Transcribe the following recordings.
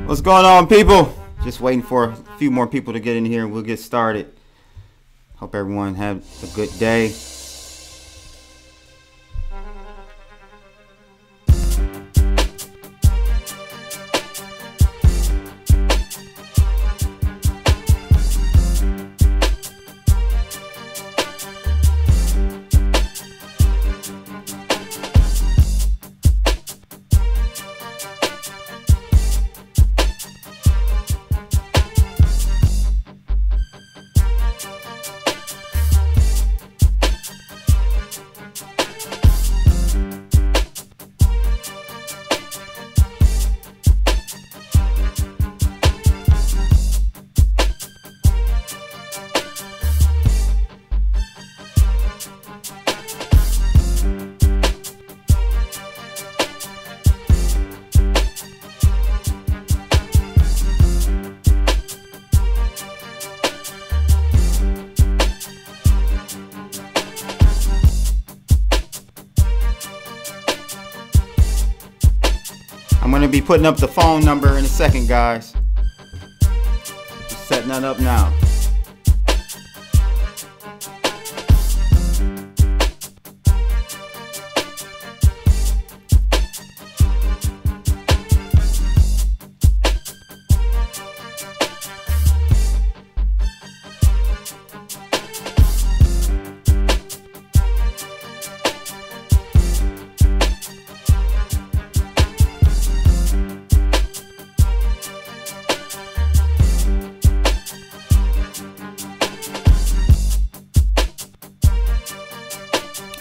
What's going on, people? Just waiting for a few more people to get in here and we'll get started. Hope everyone had a good day. I'm going to be putting up the phone number in a second, guys. Just setting that up now.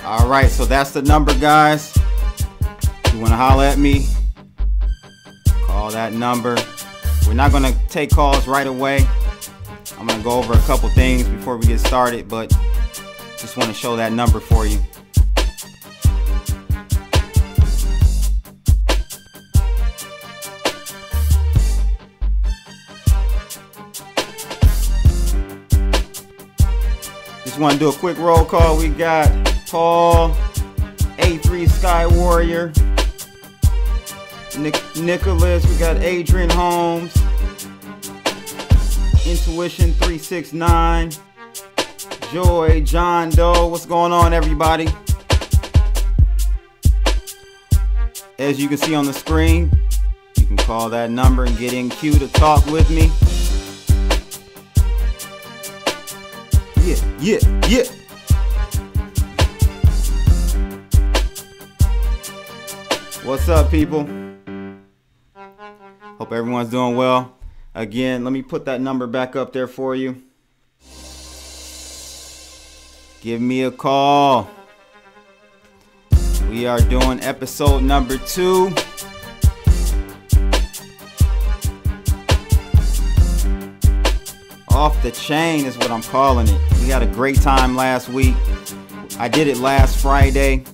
Alright, so that's the number, guys. If you want to holler at me, call that number. We're not going to take calls right away. I'm going to go over a couple things before we get started, but just want to show that number for you. want to do a quick roll call. We got Paul, A3 Sky Warrior, Nicholas. We got Adrian Holmes, Intuition 369, Joy, John Doe. What's going on, everybody? As you can see on the screen, you can call that number and get in queue to talk with me. Yeah. What's up, people? Hope everyone's doing well. Again, let me put that number back up there for you. Give me a call. We are doing episode number 2. Off the chain is what I'm calling it. We had a great time last week. I did it last Friday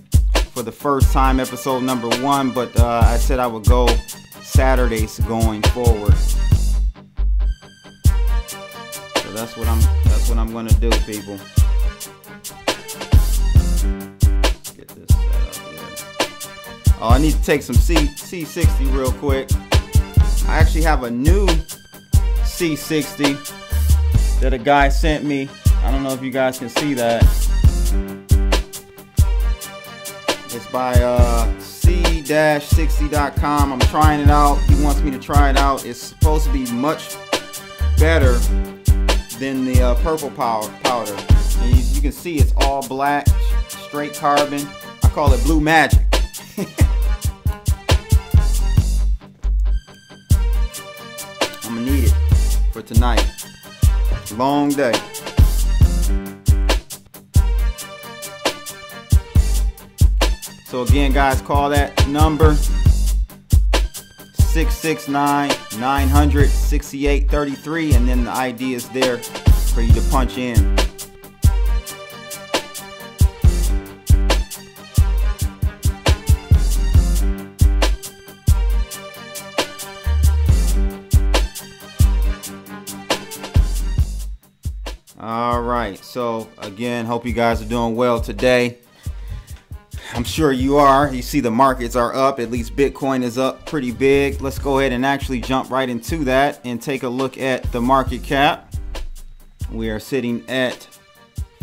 for the first time, episode number 1, but I said I would go Saturdays going forward. So that's what I'm gonna do, people. Get this set up here. Oh, I need to take some C60 real quick. I actually have a new C60 that a guy sent me. I don't know if you guys can see that. It's by C-60.com. I'm trying it out. He wants me to try it out. It's supposed to be much better than the purple powder. And you can see it's all black, straight carbon. I call it blue magic. I'm gonna need it for tonight. Long day. So again, guys, call that number 669-900-6833, and then the ID is there for you to punch in. All right, so again, hope you guys are doing well today. I'm sure you are. You see the markets are up. At least Bitcoin is up pretty big. Let's go ahead and actually jump right into that and take a look at the market cap. We are sitting at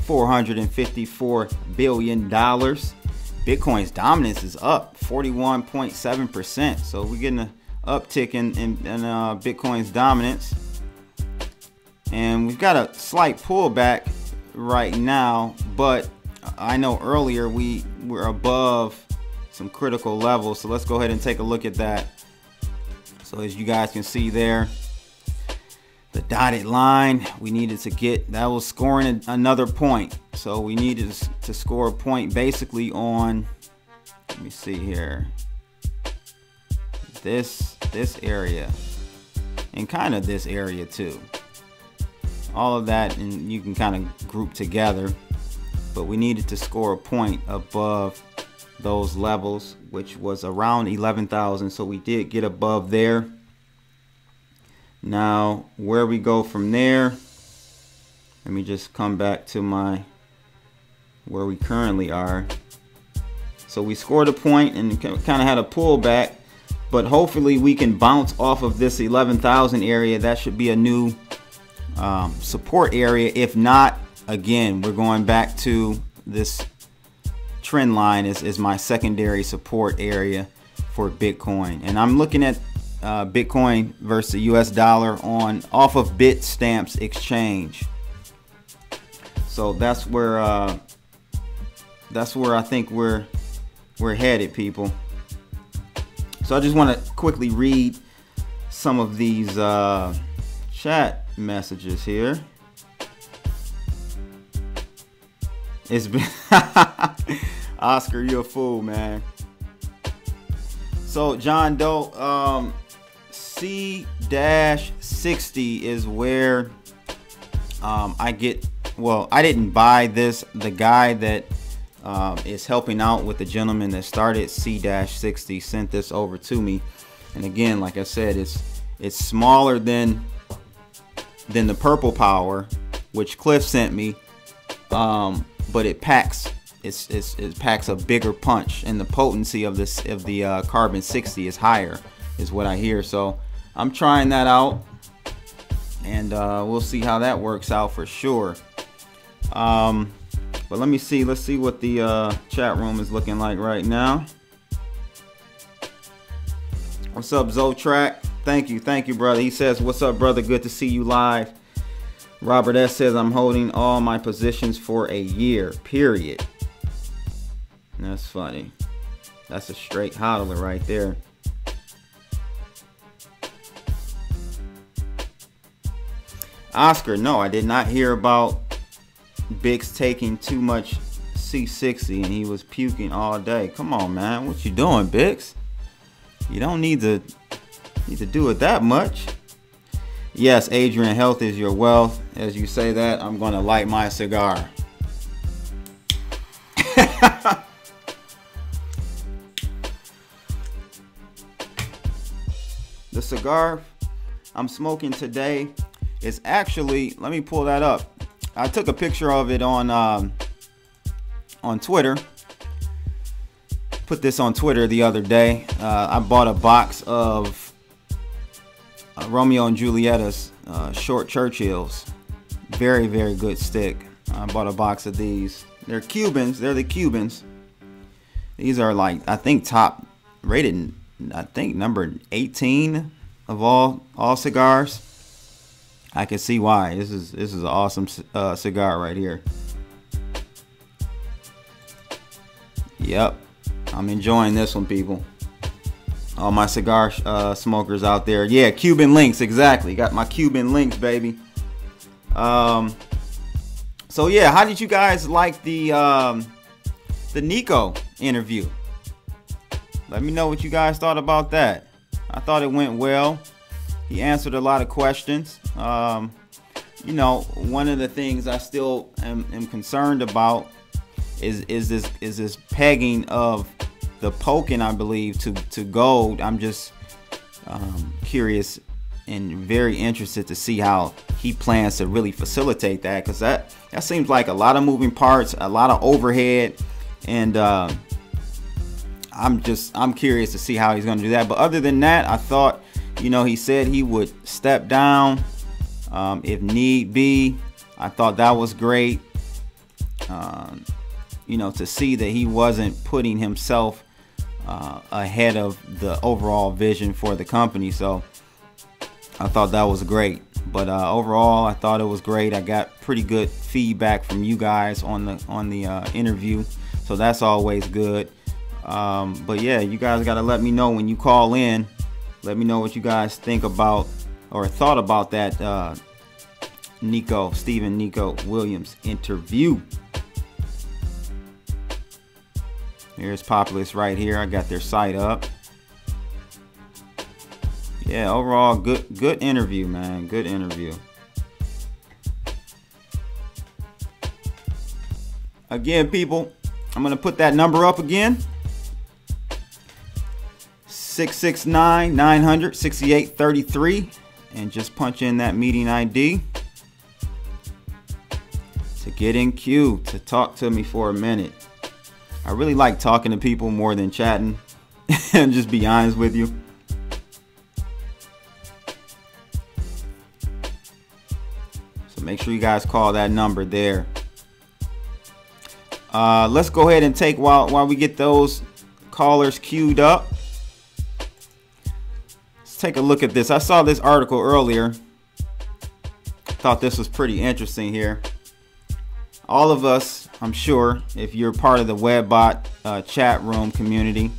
$454 billion. Bitcoin's dominance is up 41.7%. So we're getting an uptick in Bitcoin's dominance. And we've got a slight pullback right now, but I know earlier we were above some critical levels. So let's go ahead and take a look at that. So as you guys can see there, the dotted line, we needed to get, that was scoring another point. So we needed to score a point basically on, let me see here, this area and kind of this area too. All of that, and you can kind of group together, but we needed to score a point above those levels, which was around 11,000. So we did get above there. Now where we go from there, let me just come back to where we currently are. So we scored a point and kind of had a pullback, but hopefully we can bounce off of this 11,000 area. That should be a new support area. If not, again, we're going back to this trend line is my secondary support area for Bitcoin. And I'm looking at Bitcoin versus the US dollar off of Bitstamps exchange. So that's where I think we're headed, people. So I just want to quickly read some of these chat messages here. It's been Oscar, you a fool, man. So John Doe, C-60 is where I get, well, I didn't buy this. The guy that is helping out with the gentleman that started C-60 sent this over to me. And again, like I said, it's smaller than the purple power, which Cliff sent me. but it packs it packs a bigger punch, and the potency of the carbon 60 is higher, is what I hear. So I'm trying that out, and we'll see how that works out for sure. But let's see what the chat room is looking like right now. What's up, Zotrack? Thank you, brother. He says, what's up, brother? Good to see you live. Robert S. says, I'm holding all my positions for a year, period. That's funny. That's a straight hodler right there. Oscar, no, I did not hear about Bix taking too much C60 and he was puking all day. Come on, man. What you doing, Bix? You don't need to do it that much. Yes, Adrian, health is your wealth. As you say that, I'm going to light my cigar. The cigar I'm smoking today is actually, let me pull that up. I took a picture of it on Twitter. Put this on Twitter the other day. I bought a box of Romeo and Julieta's short Churchills. Very, very good stick. I bought a box of these. They're Cubans. They're the Cubans. These are like, I think top rated, I think number 18 of all cigars. I can see why. This is an awesome cigar right here. Yep, I'm enjoying this one, people. All my cigar smokers out there. Yeah, Cuban links, exactly. Got my Cuban links, baby. So yeah, how did you guys like the Nico interview? Let me know what you guys thought about that. I thought it went well. He answered a lot of questions. You know, one of the things I still am concerned about is this pegging of the poking, I believe, to gold. I'm just curious and very interested to see how he plans to really facilitate that, because that seems like a lot of moving parts, a lot of overhead, and I'm curious to see how he's going to do that. But other than that, I thought, you know, he said he would step down if need be. I thought that was great. You know, to see that he wasn't putting himself ahead of the overall vision for the company. So I thought that was great. But overall, I thought it was great. I got pretty good feedback from you guys on the interview, so that's always good. But yeah, you guys got to let me know when you call in. Let me know what you guys think about or thought about that Stephen Nico Williams interview. Here's Populous right here. I got their site up. Yeah, overall good interview, man. Good interview. Again, people, I'm gonna put that number up again. 669-900-6833, and just punch in that meeting ID to get in queue to talk to me for a minute. I really like talking to people more than chatting, and just be honest with you. So make sure you guys call that number there. Let's go ahead and take while we get those callers queued up. Let's take a look at this. I saw this article earlier. Thought this was pretty interesting here. All of us, I'm sure, if you're part of the WebBot chat room community,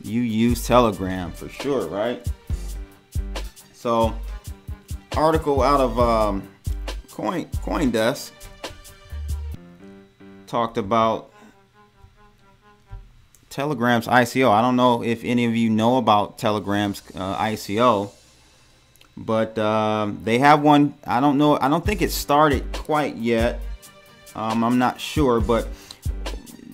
you use Telegram for sure, right? So, article out of CoinDesk talked about Telegram's ICO. I don't know if any of you know about Telegram's ICO, but they have one. I don't know. I don't think it started quite yet. I'm not sure, but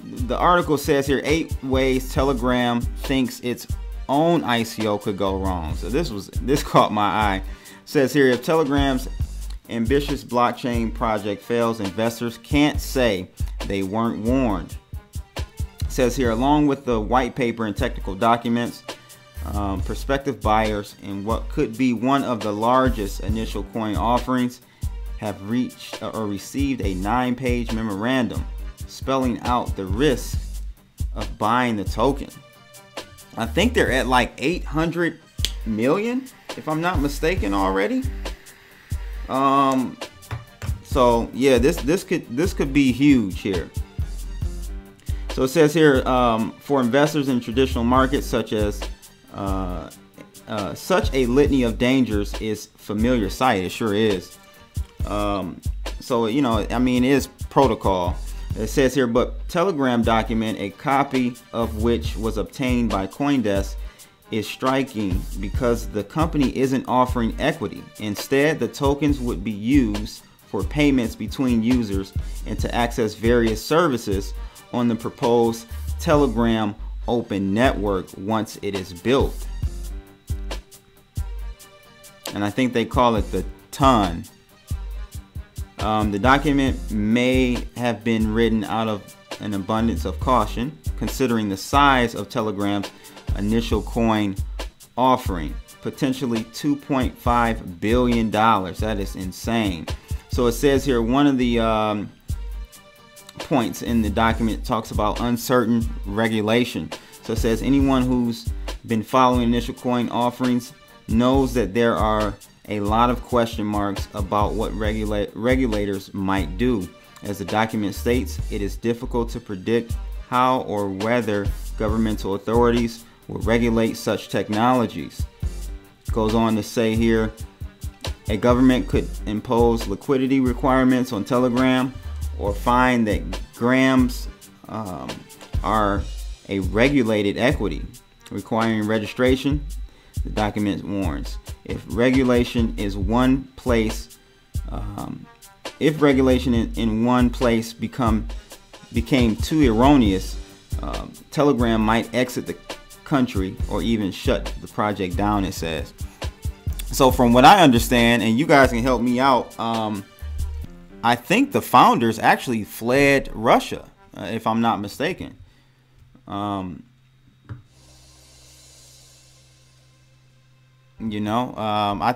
the article says here 8 ways Telegram thinks its own ICO could go wrong. So this caught my eye. It says here, if Telegram's ambitious blockchain project fails, investors can't say they weren't warned. It says here, along with the white paper and technical documents, prospective buyers in what could be one of the largest initial coin offerings have reached or received a 9-page memorandum spelling out the risks of buying the token. I think they're at like 800 million, if I'm not mistaken already. So yeah, this could be huge here. So it says here, for investors in traditional markets such as such a litany of dangers is familiar sight. It sure is. So you know, I mean, it is protocol. It says here, but Telegram document, a copy of which was obtained by CoinDesk, is striking because the company isn't offering equity. Instead, the tokens would be used for payments between users and to access various services on the proposed Telegram open network once it is built. And I think they call it the ton. The document may have been written out of an abundance of caution, considering the size of Telegram's initial coin offering, potentially $2.5 billion. That is insane. So it says here, one of the points in the document talks about uncertain regulation. So it says anyone who's been following initial coin offerings knows that there are a lot of question marks about what regulators might do. As the document states, it is difficult to predict how or whether governmental authorities will regulate such technologies. It goes on to say here, a government could impose liquidity requirements on Telegram or find that grams are a regulated equity requiring registration. The document warns, if regulation is one place, if regulation in one place became too erroneous, Telegram might exit the country or even shut the project down, it says. So from what I understand, and you guys can help me out, I think the founders actually fled Russia, if I'm not mistaken. I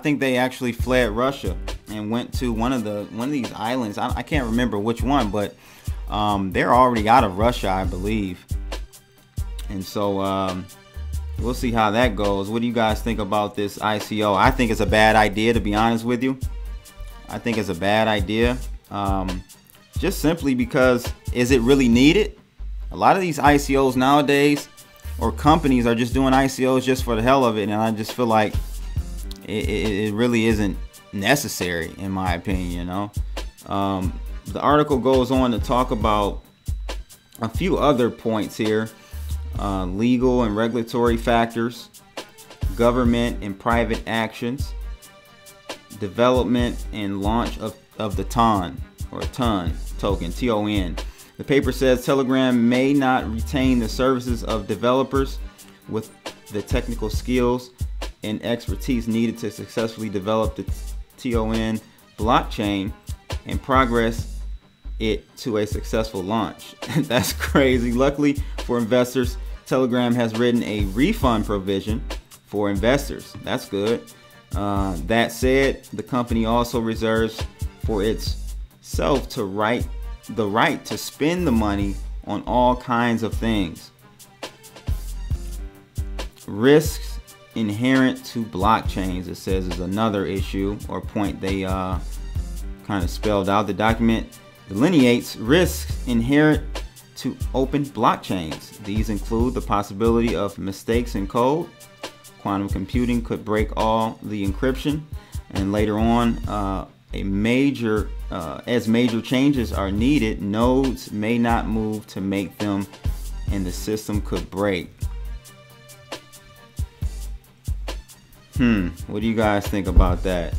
think they actually fled Russia and went to one of these islands. I can't remember which one, but they're already out of Russia, I believe. And so we'll see how that goes. What do you guys think about this ICO? I think it's a bad idea, to be honest with you. I think it's a bad idea. Just simply because, is it really needed? A lot of these ICOs nowadays, or companies, are just doing ICOs just for the hell of it, and I just feel like it really isn't necessary, in my opinion. The article goes on to talk about a few other points here: legal and regulatory factors, government and private actions, development and launch of the TON token, TON. The paper says Telegram may not retain the services of developers with the technical skills and expertise needed to successfully develop the TON blockchain and progress it to a successful launch. That's crazy. Luckily for investors, Telegram has written a refund provision for investors. That's good. That said, the company also reserves for itself the right to spend the money on all kinds of things. Risks inherent to blockchains, it says, is another issue or point they kind of spelled out. The document delineates risks inherent to open blockchains. These include the possibility of mistakes in code. Quantum computing could break all the encryption, and later on, as major changes are needed, nodes may not move to make them, and the system could break. What do you guys think about that?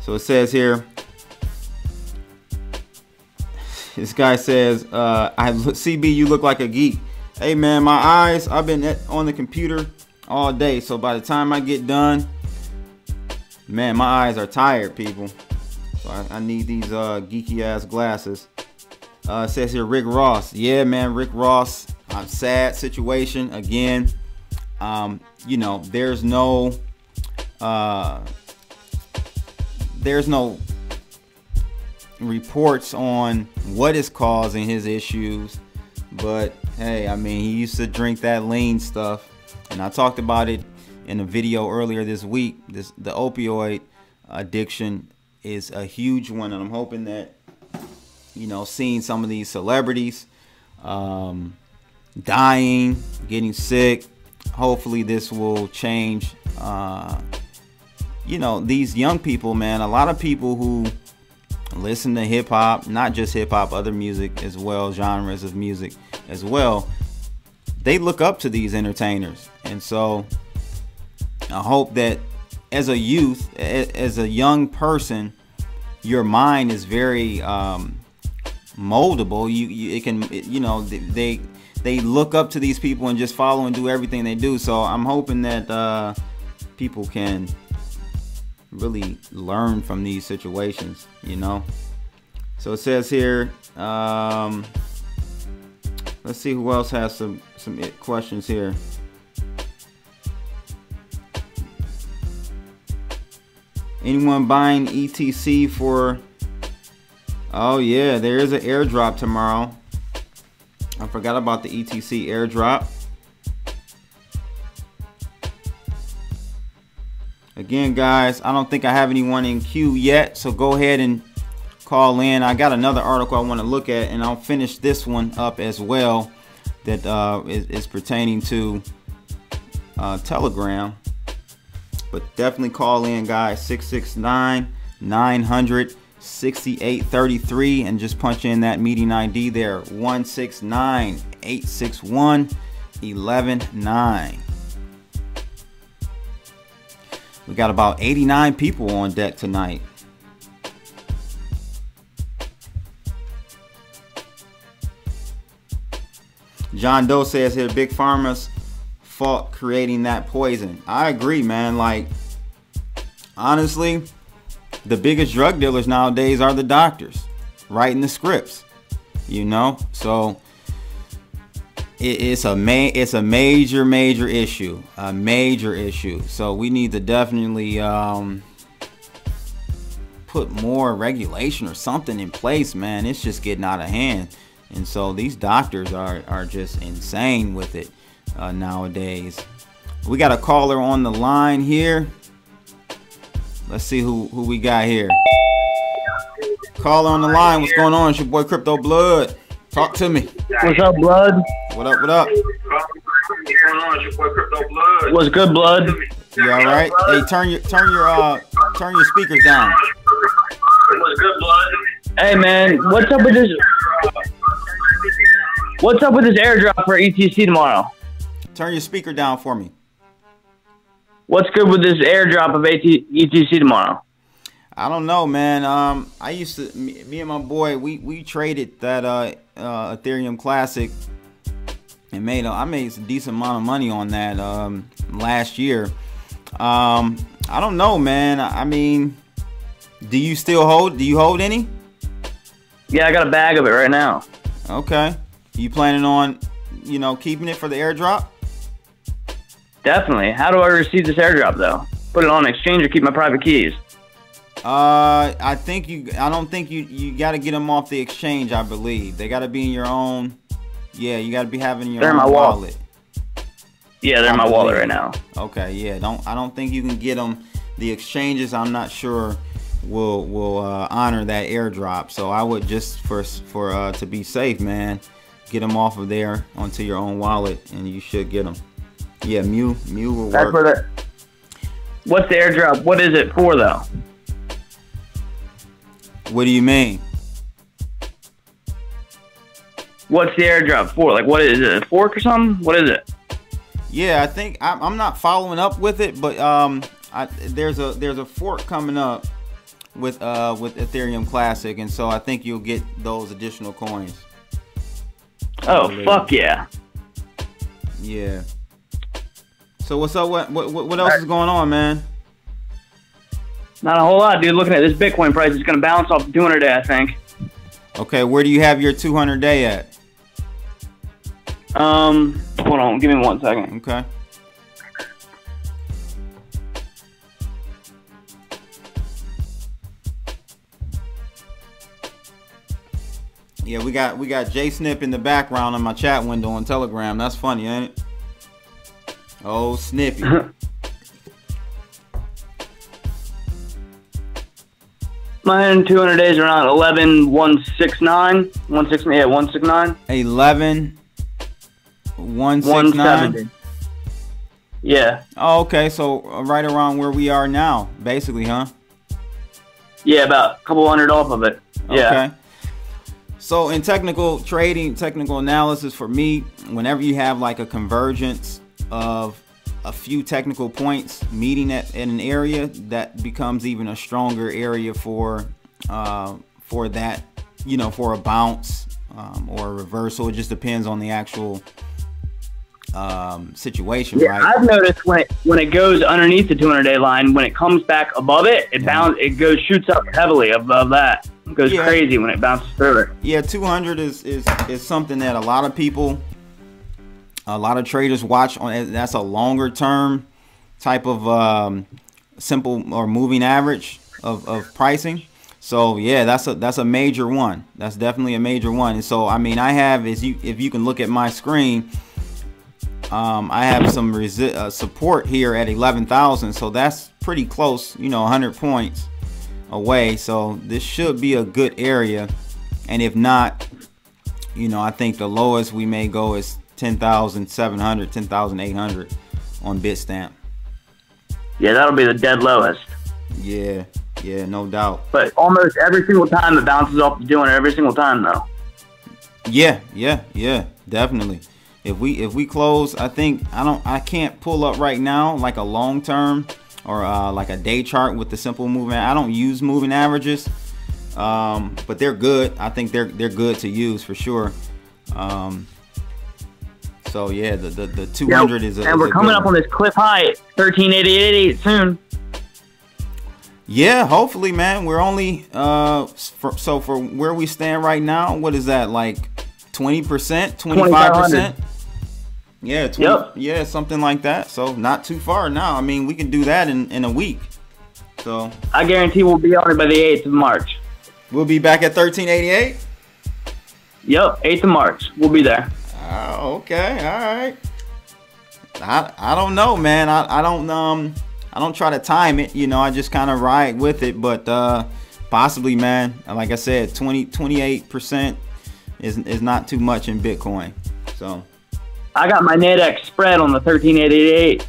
So it says here, this guy says, CB, you look like a geek. Hey man, my eyes, I've been on the computer all day. So by the time I get done, man, my eyes are tired, people. So I need these geeky ass glasses. It says here Rick Ross. Yeah, man, Rick Ross. Sad situation again. You know, there's no reports on what is causing his issues, but hey, I mean, he used to drink that lean stuff, and I talked about it in a video earlier this week. The opioid addiction is a huge one, and I'm hoping that, you know, seeing some of these celebrities dying, getting sick, hopefully this will change. You know, these young people, man, a lot of people who listen to hip hop, not just hip hop, other music as well, genres of music as well, they look up to these entertainers. And so I hope that as a youth, as a young person, your mind is very moldable. It can, you know, they look up to these people and just follow and do everything they do. So I'm hoping that people can really learn from these situations, you know. So it says here, let's see who else has some questions here. Anyone buying ETC for? Oh yeah, there is an airdrop tomorrow. I forgot about the ETC airdrop. Again, guys, I don't think I have anyone in queue yet, so go ahead and call in. I got another article I want to look at, and I'll finish this one up as well that is pertaining to Telegram. But definitely call in, guys. 669-900-6833, and just punch in that meeting ID there, 169-861-119. We got about 89 people on deck tonight. John Doe says here, Big Pharma's fault creating that poison. I agree, man. Like, honestly, the biggest drug dealers nowadays are the doctors writing the scripts, you know. So it's a major issue, so we need to definitely put more regulation or something in place, man. It's just getting out of hand, and so these doctors are just insane with it nowadays. We got a caller on the line here. Let's see who we got here. Caller on the line. What's going on? It's your boy Crypto Blood. Talk to me. What's up, Blood? What up? What up? What's good, Blood? You all right? Hey, turn your speakers down. What's good, Blood? Hey, man, what's up with this? What's up with this airdrop for ETC tomorrow? Turn your speaker down for me. What's good with this airdrop of ETC tomorrow? I don't know, man. I used to, me and my boy, we traded that Ethereum Classic, and I made a decent amount of money on that last year. I don't know, man. I mean, do you hold any? Yeah, I got a bag of it right now. Okay. You planning on, you know, keeping it for the airdrop? Definitely. How do I receive this airdrop though? Put it on exchange or keep my private keys? I don't think you got to get them off the exchange. I believe they got to be in your own. Yeah, you got to be having your own wallet. Yeah, they're in my wallet right now. Okay, yeah. I don't think you can get them. The exchanges, I'm not sure will honor that airdrop. So I would just for to be safe, man, get them off of there onto your own wallet, and you should get them. Yeah, Mew will work. That's where what's the airdrop? What is it for though? What do you mean? What's the airdrop for? Like, what is it? A fork or something? What is it? Yeah, I think I'm not following up with it, but there's a fork coming up with Ethereum Classic, and so I think you'll get those additional coins. Oh, fuck yeah. Yeah. So what's up? What else is going on, man? Not a whole lot, dude. Looking at this Bitcoin price, it's going to bounce off the 200-day, I think. Okay, where do you have your 200-day at? Hold on. Give me 1 second. Okay. Yeah, we got J Snip in the background on my chat window on Telegram. That's funny, ain't it? Oh, Snippy. My 200 days around 11,169. 169. 11,169. Yeah. Oh, okay. So right around where we are now, basically, huh? Yeah, about a couple hundred off of it. Yeah. Okay. So in technical trading, technical analysis, for me, whenever you have like a convergence of a few technical points meeting at an area, that becomes even a stronger area for that, you know, for a bounce or a reversal. It just depends on the actual situation, yeah, right? I've noticed when it goes underneath the 200-day line, when it comes back above it, it shoots up heavily above that. It goes crazy when it bounces through it. Yeah, 200 is something that a lot of people, a lot of traders watch on. That's a longer term type of simple or moving average of pricing. So yeah, that's a major one. That's definitely a major one. And so I mean, I have, if you can look at my screen, I have some support here at 11,000. So that's pretty close, you know, 100 points away. So this should be a good area. And if not, you know, I think the lowest we may go is 10,700, 10,800 on Bitstamp. Yeah, that'll be the dead lowest. Yeah, no doubt. But almost every single time it bounces off the 200, every single time though. Yeah, definitely. If we close, I think I can't pull up right now like a long term or like a day chart with the simple moving. I don't use moving averages, but they're good. I think they're good to use for sure. So yeah, the 200 is a, and we're coming up on this cliff high, 13,888 soon. Yeah, hopefully, man. We're only so for where we stand right now, what is that, like 20%, 25%? Yeah, 20, yep. Yeah, something like that. So not too far now. I mean, we can do that in a week. So I guarantee we'll be on it by the 8th of March. We'll be back at 1388. Yep, 8th of March. We'll be there. Oh, okay, all right. I don't know, man. I don't try to time it. You know, I just kind of ride with it. But possibly, man. Like I said, 28% is not too much in Bitcoin. So. I got my NADEX spread on the 13,888.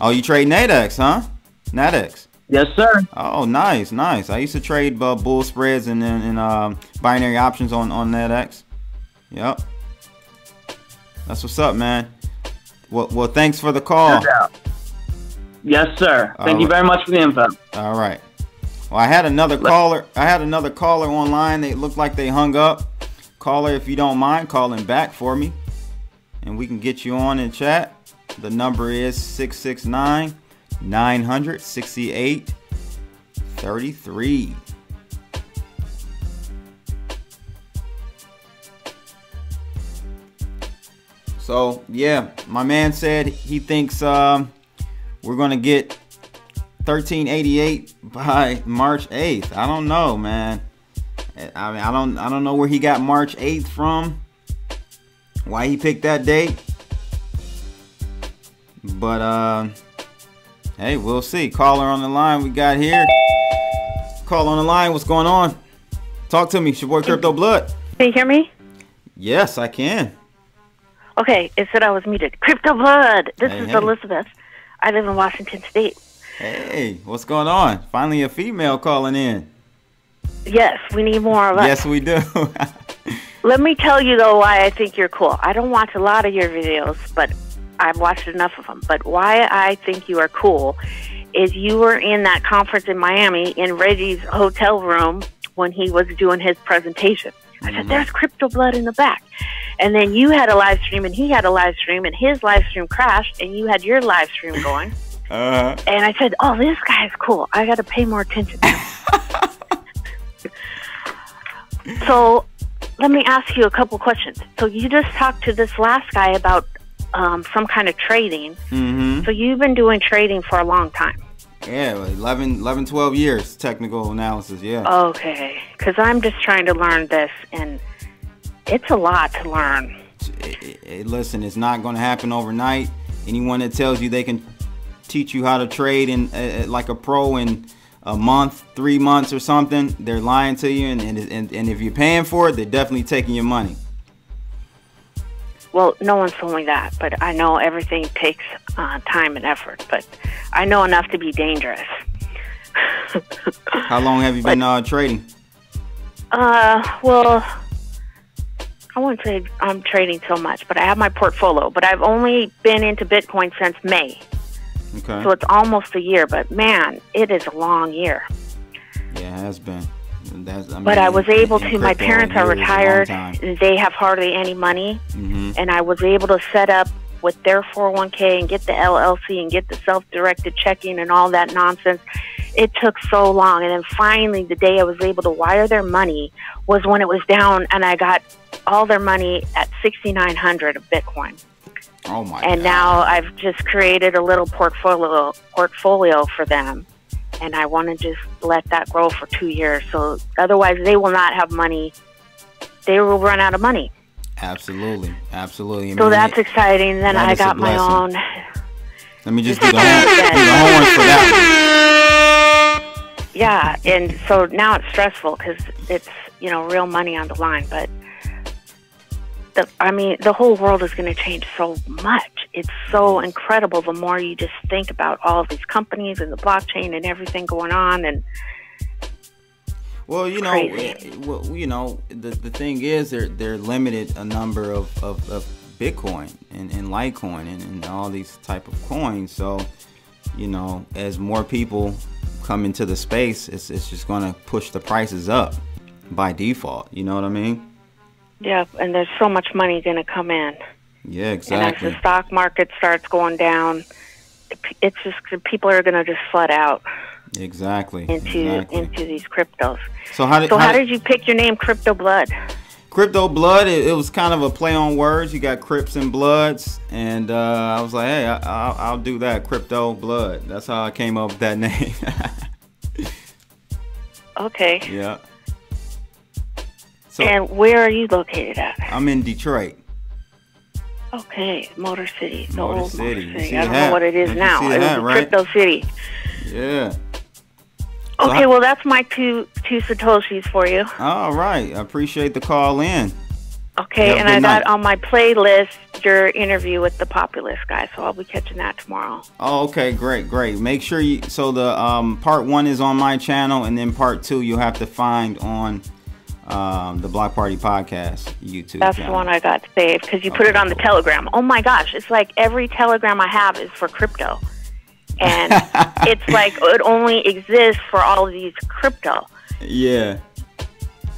Oh, you trade NADEX, huh? NADEX. Yes, sir. Oh, nice. I used to trade bull spreads and binary options on NADEX. Yep. That's what's up, man. Well, thanks for the call. No doubt. Yes, sir. Thank you very much for the info. All right. Well, I had another caller. Online. They looked like they hung up. Caller, if you don't mind calling back for me, and we can get you on in chat. The number is 669-968-33. So yeah, my man said he thinks we're gonna get 1388 by March 8th. I don't know, man. I mean, I don't know where he got March 8th from, why he picked that date, but hey, we'll see. Caller on the line we got here. Call on the line. What's going on? Talk to me. It's your boy Crypto Blood. Can you hear me? Yes, I can. Okay, it said I was muted. Crypto Blood. This is Elizabeth. I live in Washington State. Hey, what's going on? Finally a female calling in. Yes, we need more of us. Yes, we do. Let me tell you, though, why I think you're cool. I don't watch a lot of your videos, but I've watched enough of them. But why I think you are cool is you were in that conference in Miami in Reggie's hotel room when he was doing his presentation. I said, there's crypto blood in the back. And then you had a live stream, and he had a live stream, and his live stream crashed, and you had your live stream going. And I said, oh, this guy's cool. I got to pay more attention to him. So let me ask you a couple questions. So you just talked to this last guy about some kind of trading. So you've been doing trading for a long time. Yeah, 11, 12 years, technical analysis, yeah. Okay, because I'm just trying to learn this, and it's a lot to learn. Listen, it's not going to happen overnight. Anyone that tells you they can teach you how to trade in like a pro in a month, 3 months or something, they're lying to you, and if you're paying for it, they're definitely taking your money. Well, no one's told me that, but I know everything takes time and effort, but I know enough to be dangerous. How long have you been trading? Well, I wouldn't say I'm trading so much, but I have my portfolio, but I've only been into Bitcoin since May. Okay. So it's almost a year, but man, it is a long year. Yeah, it has been. But I was able to, my parents are retired, they have hardly any money, and I was able to set up with their 401k and get the LLC and get the self-directed checking and all that nonsense. It took so long, and then finally the day I was able to wire their money was when it was down, and I got all their money at 6,900 of Bitcoin. Oh my and God. Now I've just created a little portfolio for them. And I want to just let that grow for 2 years. So otherwise, they will not have money. They will run out of money. Absolutely. Absolutely. So that's exciting. Then I got my own. Let me just do the horns for that one. Yeah. And so now it's stressful because it's, real money on the line. But the whole world is going to change so much. It's so incredible the more you just think about all of these companies and the blockchain and everything going on. And well, the thing is they're limited a number of Bitcoin and Litecoin and all these type of coins. So, as more people come into the space, it's just going to push the prices up by default. You know what I mean? Yeah, and there's so much money going to come in. Yeah, exactly. And as the stock market starts going down, it's just people are going to just flood out. Exactly. Into these cryptos. So how did you pick your name, Crypto Blood? Crypto Blood. It was kind of a play on words. You got Crips and Bloods, and I was like, hey, I'll do that. Crypto Blood. That's how I came up with that name. Okay. Yeah. So, and where are you located at? I'm in Detroit. Okay, Motor City. Motor City. I don't know what it is now. It was right? Crypto City. Yeah. Okay, well, that's my two Satoshis for you. All right. I appreciate the call in. Okay, and I got on my playlist your interview with the Populist guy, so I'll be catching that tomorrow. Oh, okay, great. Make sure so the part 1 is on my channel, and then part 2 you'll have to find on the Block Party Podcast YouTube That's channel. The one I got saved because you put it on the Telegram. Oh my gosh, it's like every Telegram I have is for crypto. And it's like it only exists for all of these crypto. Yeah.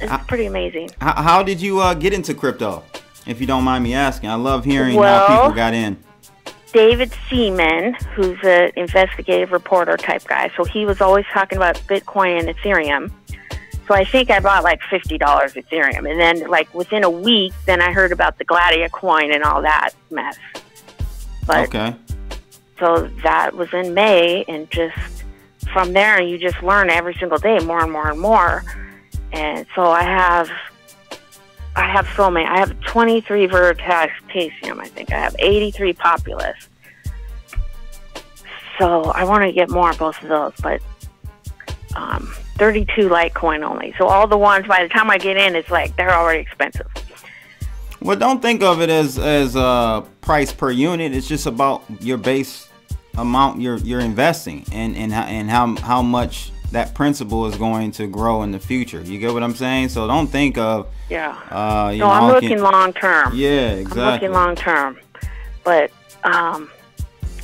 It's pretty amazing. How did you get into crypto, if you don't mind me asking? I love hearing how people got in. David Seaman, who's an investigative reporter type guy, so he was always talking about Bitcoin and Ethereum. So I think I bought like $50 Ethereum. And then like within a week, then I heard about the Gladia coin and all that mess. But, okay. So that was in May, and just from there, you just learn every single day more and more and more. And so I have so many. I have 23 Veritasium, I think. I have 83 Populist. So I want to get more of both of those, but 32 Litecoin only. So all the ones, by the time I get in, it's like they're already expensive. Well, don't think of it as price per unit. It's just about your base amount you're investing and how much that principal is going to grow in the future. You get what I'm saying? So don't think of I'm looking long term. Yeah, exactly. I'm looking long term, but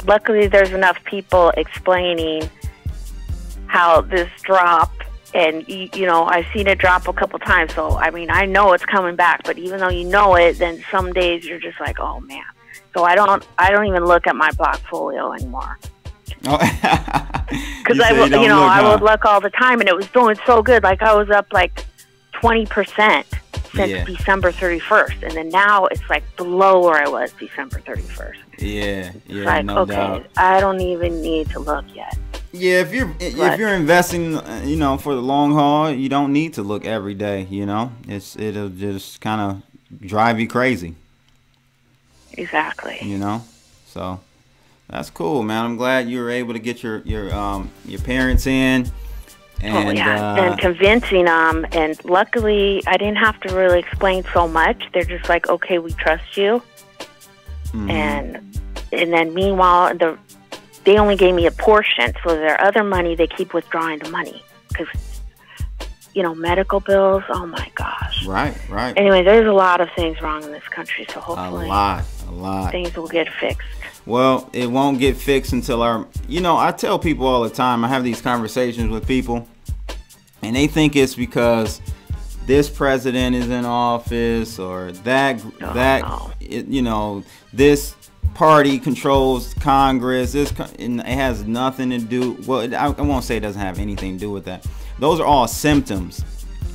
luckily there's enough people explaining how this drop And, you know, I've seen it drop a couple times. So, I mean, I know it's coming back. But even though you know it, then some days you're just like, oh, man. So I don't even look at my portfolio anymore. Oh. Because I would look all the time, and it was doing so good. Like, I was up like 20% since December 31st. And then now it's like below where I was December 31st. Yeah, it's like, no doubt. I don't even need to look yet. Yeah, if you're investing, you know, for the long haul, you don't need to look every day. You know, it'll just kind of drive you crazy. Exactly. You know, so that's cool, man. I'm glad you were able to get your parents in, and and convincing them. And luckily, I didn't have to really explain so much. They're just like, okay, we trust you. Mm-hmm. And then meanwhile, they only gave me a portion, so their other money, they keep withdrawing the money. Because, you know, medical bills, oh my gosh. Right. Anyway, there's a lot of things wrong in this country, so hopefully a lot. Things will get fixed. Well, it won't get fixed until I tell people all the time, I have these conversations with people, and they think it's because this president is in office or you know, this party controls Congress. And it has nothing to do. Well, I won't say it doesn't have anything to do with that. Those are all symptoms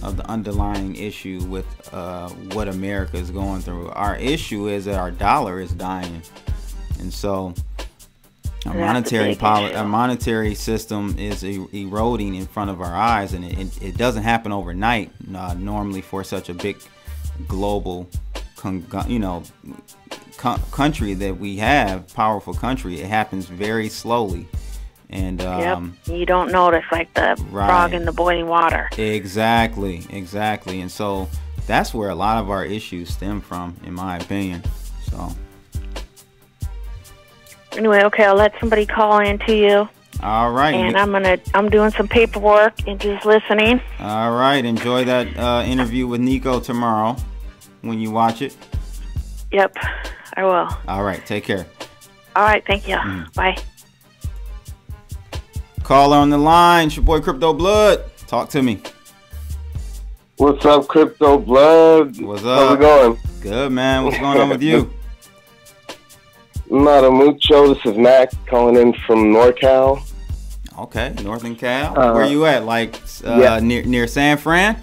of the underlying issue with what America is going through. Our issue is that our dollar is dying, and so our monetary system is eroding in front of our eyes, and it doesn't happen overnight. Normally, for such a big global, country that we have, powerful country, it happens very slowly. And you don't notice, like the frog in the boiling water. Exactly. And so that's where a lot of our issues stem from, in my opinion. So anyway, okay, I'll let somebody call in to you. All right. And I'm doing some paperwork and just listening. All right. Enjoy that interview with Nico tomorrow when you watch it. Yep, I will. All right. Take care. All right. Thank you. Bye. Caller on the line. It's your boy Crypto Blood. Talk to me. What's up, Crypto Blood? What's up? How's it going? Good, man. What's going on with you? Nada mucho. This is Mac calling in from NorCal. Okay, Northern Cal. Where you at? Like near San Fran?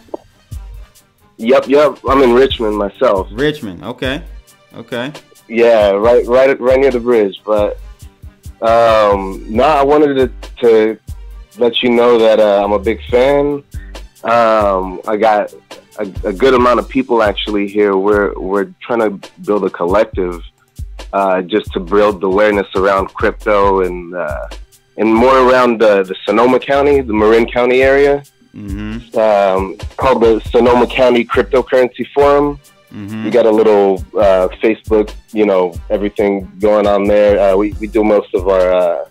Yep. I'm in Richmond myself. Richmond. Okay. Yeah, right near the bridge. But I wanted to let you know that I'm a big fan. I got a good amount of people actually here. We're trying to build a collective just to build awareness around crypto and more around the Sonoma County, the Marin County area. Mm-hmm. Called the Sonoma County Cryptocurrency Forum. Mm-hmm. We got a little Facebook, everything going on there. We do most of our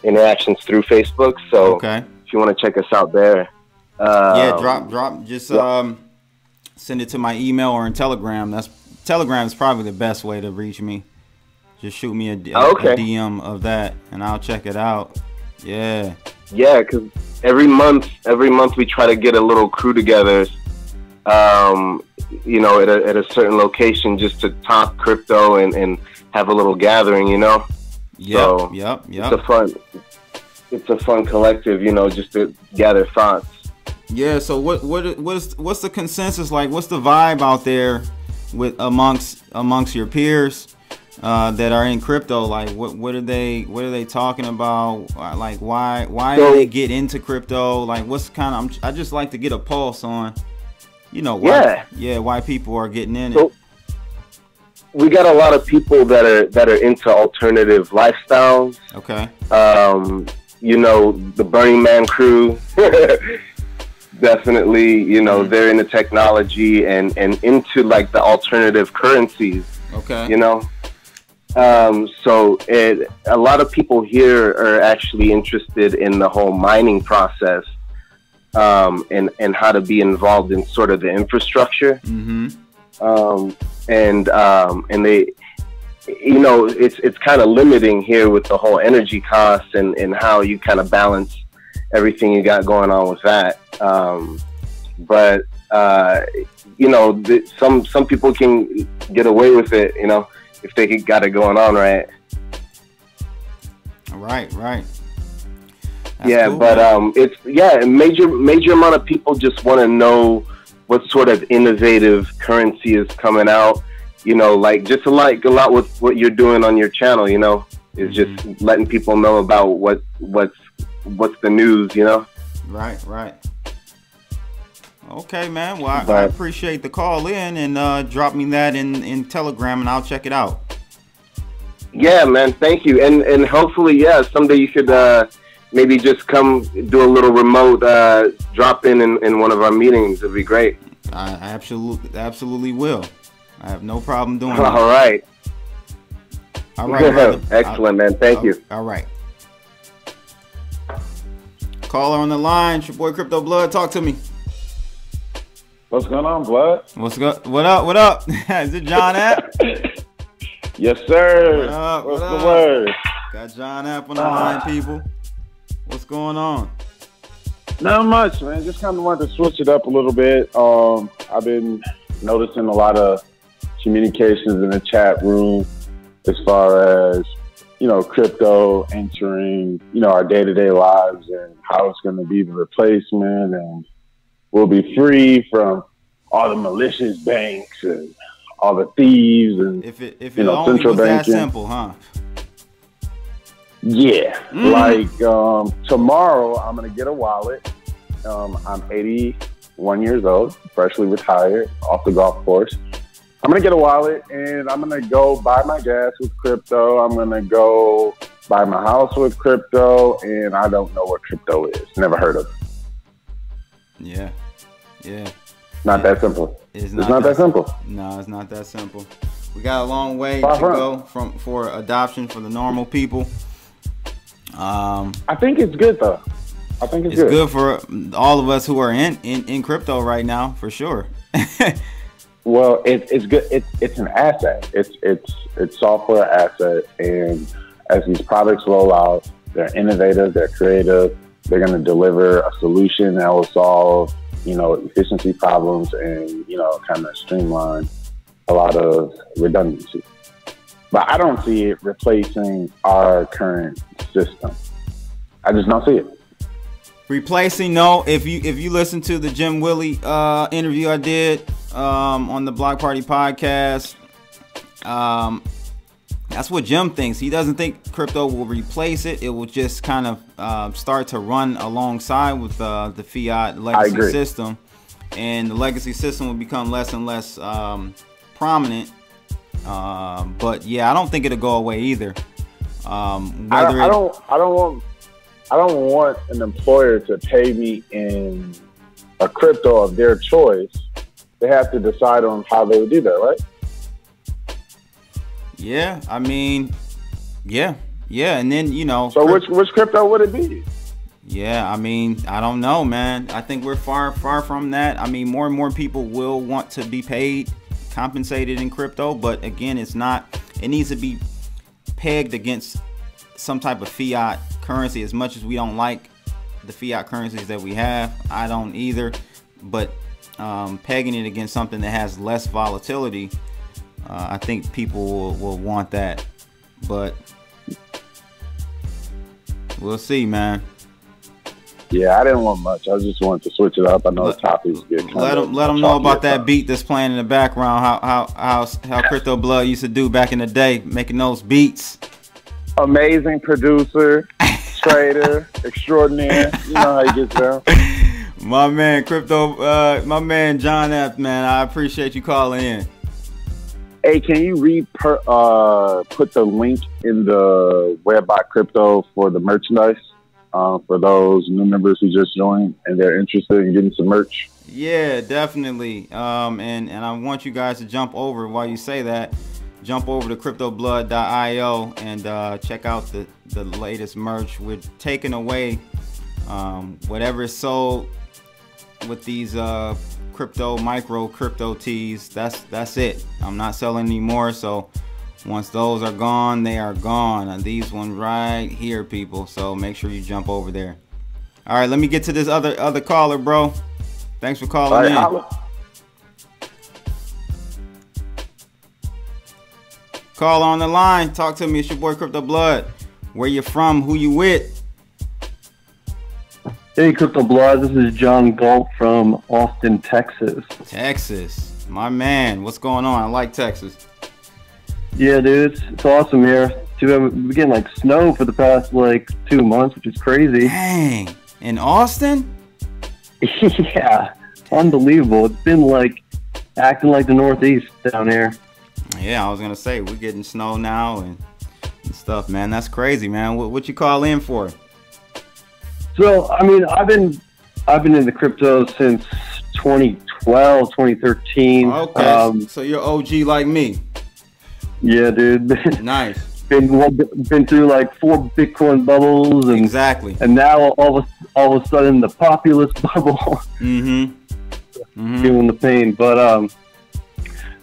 interactions through Facebook. So if you want to check us out there. Drop. Just send it to my email or in Telegram. Telegram is probably the best way to reach me. Just shoot me a DM of that, and I'll check it out. Yeah, because every month we try to get a little crew together, at a certain location just to talk crypto and have a little gathering, Yep. It's a fun collective, just to gather thoughts. Yeah. So what's the consensus like? What's the vibe out there with amongst your peers that are in crypto? Like what are they talking about? Like why do they get into crypto? Like what's I just like to get a pulse on, why people are getting in it. We got a lot of people that are into alternative lifestyles. Okay. The Burning Man crew. Definitely, they're into technology and into like the alternative currencies. Okay. So a lot of people here are actually interested in the whole mining process, and how to be involved in sort of the infrastructure. Mm-hmm. And they, it's kind of limiting here with the whole energy costs and how you kind of balance everything you got going on with that. But you know, some people can get away with it, you know, if they got it going on right. Right. That's yeah, cool, but man. it's a major amount of people just want to know what sort of innovative currency is coming out. You know, like just like a lot with what you're doing on your channel. You know, is just letting people know about what's the news. You know. Right. Okay, man. Well, I appreciate the call in, and drop me that in Telegram, and I'll check it out. Yeah, man. Thank you, and hopefully, yeah, someday you could maybe just come do a little remote drop in one of our meetings. It'd be great. I absolutely will. I have no problem doing that. All right. Brother. Excellent, man. Thank you. All right. Caller on the line. It's your boy Crypto Blood. Talk to me. What's going on, Blood? What's good? What up? Is it John App? Yes, sir. What up? What's the word? Got John App on the line, people. What's going on? Not much, man. Just kind of wanted to switch it up a little bit. I've been noticing a lot of communications in the chat room as far as, you know, crypto entering, you know, our day-to-day lives and how it's going to be the replacement, and we'll be free from all the malicious banks and all the thieves and if it only central was banking. that simple, huh? Yeah, like tomorrow I'm gonna get a wallet. I'm 81 years old, freshly retired, off the golf course. I'm gonna get a wallet and I'm gonna go buy my gas with crypto. I'm gonna go buy my house with crypto, and I don't know what crypto is. Never heard of it. Yeah. Not that simple. It's not that simple. No, it's not that simple. We got a long way to go for adoption for the normal people. I think it's good though. I think it's good for all of us who are in crypto right now, for sure. Well, it's good. It's an asset. It's software asset, and as these products roll out, they're innovative, they're creative, they're going to deliver a solution that will solve, you know, efficiency problems and, you know, kind of streamline a lot of redundancy. But I don't see it replacing our current system. I just don't see it. Replacing, no. If you listen to the Jim Willie interview I did on the Block Party podcast, that's what Jim thinks. He doesn't think crypto will replace it. It will just kind of start to run alongside with the fiat legacy system, and the legacy system will become less and less prominent. But yeah, I don't think it'll go away either. I don't want an employer to pay me in a crypto of their choice. They have to decide on how they would do that, right? Yeah, I mean, yeah, and then, you know. So which crypto would it be? Yeah, I mean, I don't know, man. I think we're far from that. I mean, more and more people will want to be paid, compensated in crypto, but again, it needs to be pegged against some type of fiat currency. As much as we don't like the fiat currencies that we have, I don't either, but pegging it against something that has less volatility, I think people will want that, but we'll see, man. Yeah, I didn't want much. I just wanted to switch it up. I know the topics get kind of let them know about that beat that's playing in the background. How Crypto Blood used to do back in the day, making those beats. Amazing producer, trader, extraordinaire. You know how he gets down. My man, my man John F. Man, I appreciate you calling in. Hey, can you put the link in the Webbot Crypto for the merchandise for those new members who just joined and they're interested in getting some merch? Yeah, definitely. And I want you guys to jump over while you say that. Jump over to cryptoblood.io and check out the latest merch. We're taking away whatever is sold with these micro crypto tees. That's it. I'm not selling anymore. So once those are gone, they are gone. And these ones right here, people. So make sure you jump over there. All right, let me get to this other caller, bro. Thanks for calling in. Call on the line. Talk to me. It's your boy Crypto Blood. Where you from? Who you with? Hey, Crypto Blood. This is John Galt from Austin, Texas. Texas. My man. What's going on? I like Texas. Yeah, dude. It's awesome here. We're getting like snow for the past like 2 months, which is crazy. Dang. In Austin? Yeah. Unbelievable. It's been like acting like the Northeast down here. Yeah, I was gonna say we're getting snow now and stuff, man. That's crazy, man. What you call in for? So, I mean, I've been into crypto since 2012, 2013. Okay, so you're OG like me. Yeah, dude. Nice. Been through like 4 Bitcoin bubbles, and exactly. And now all of a sudden the populist bubble. Feeling the pain, but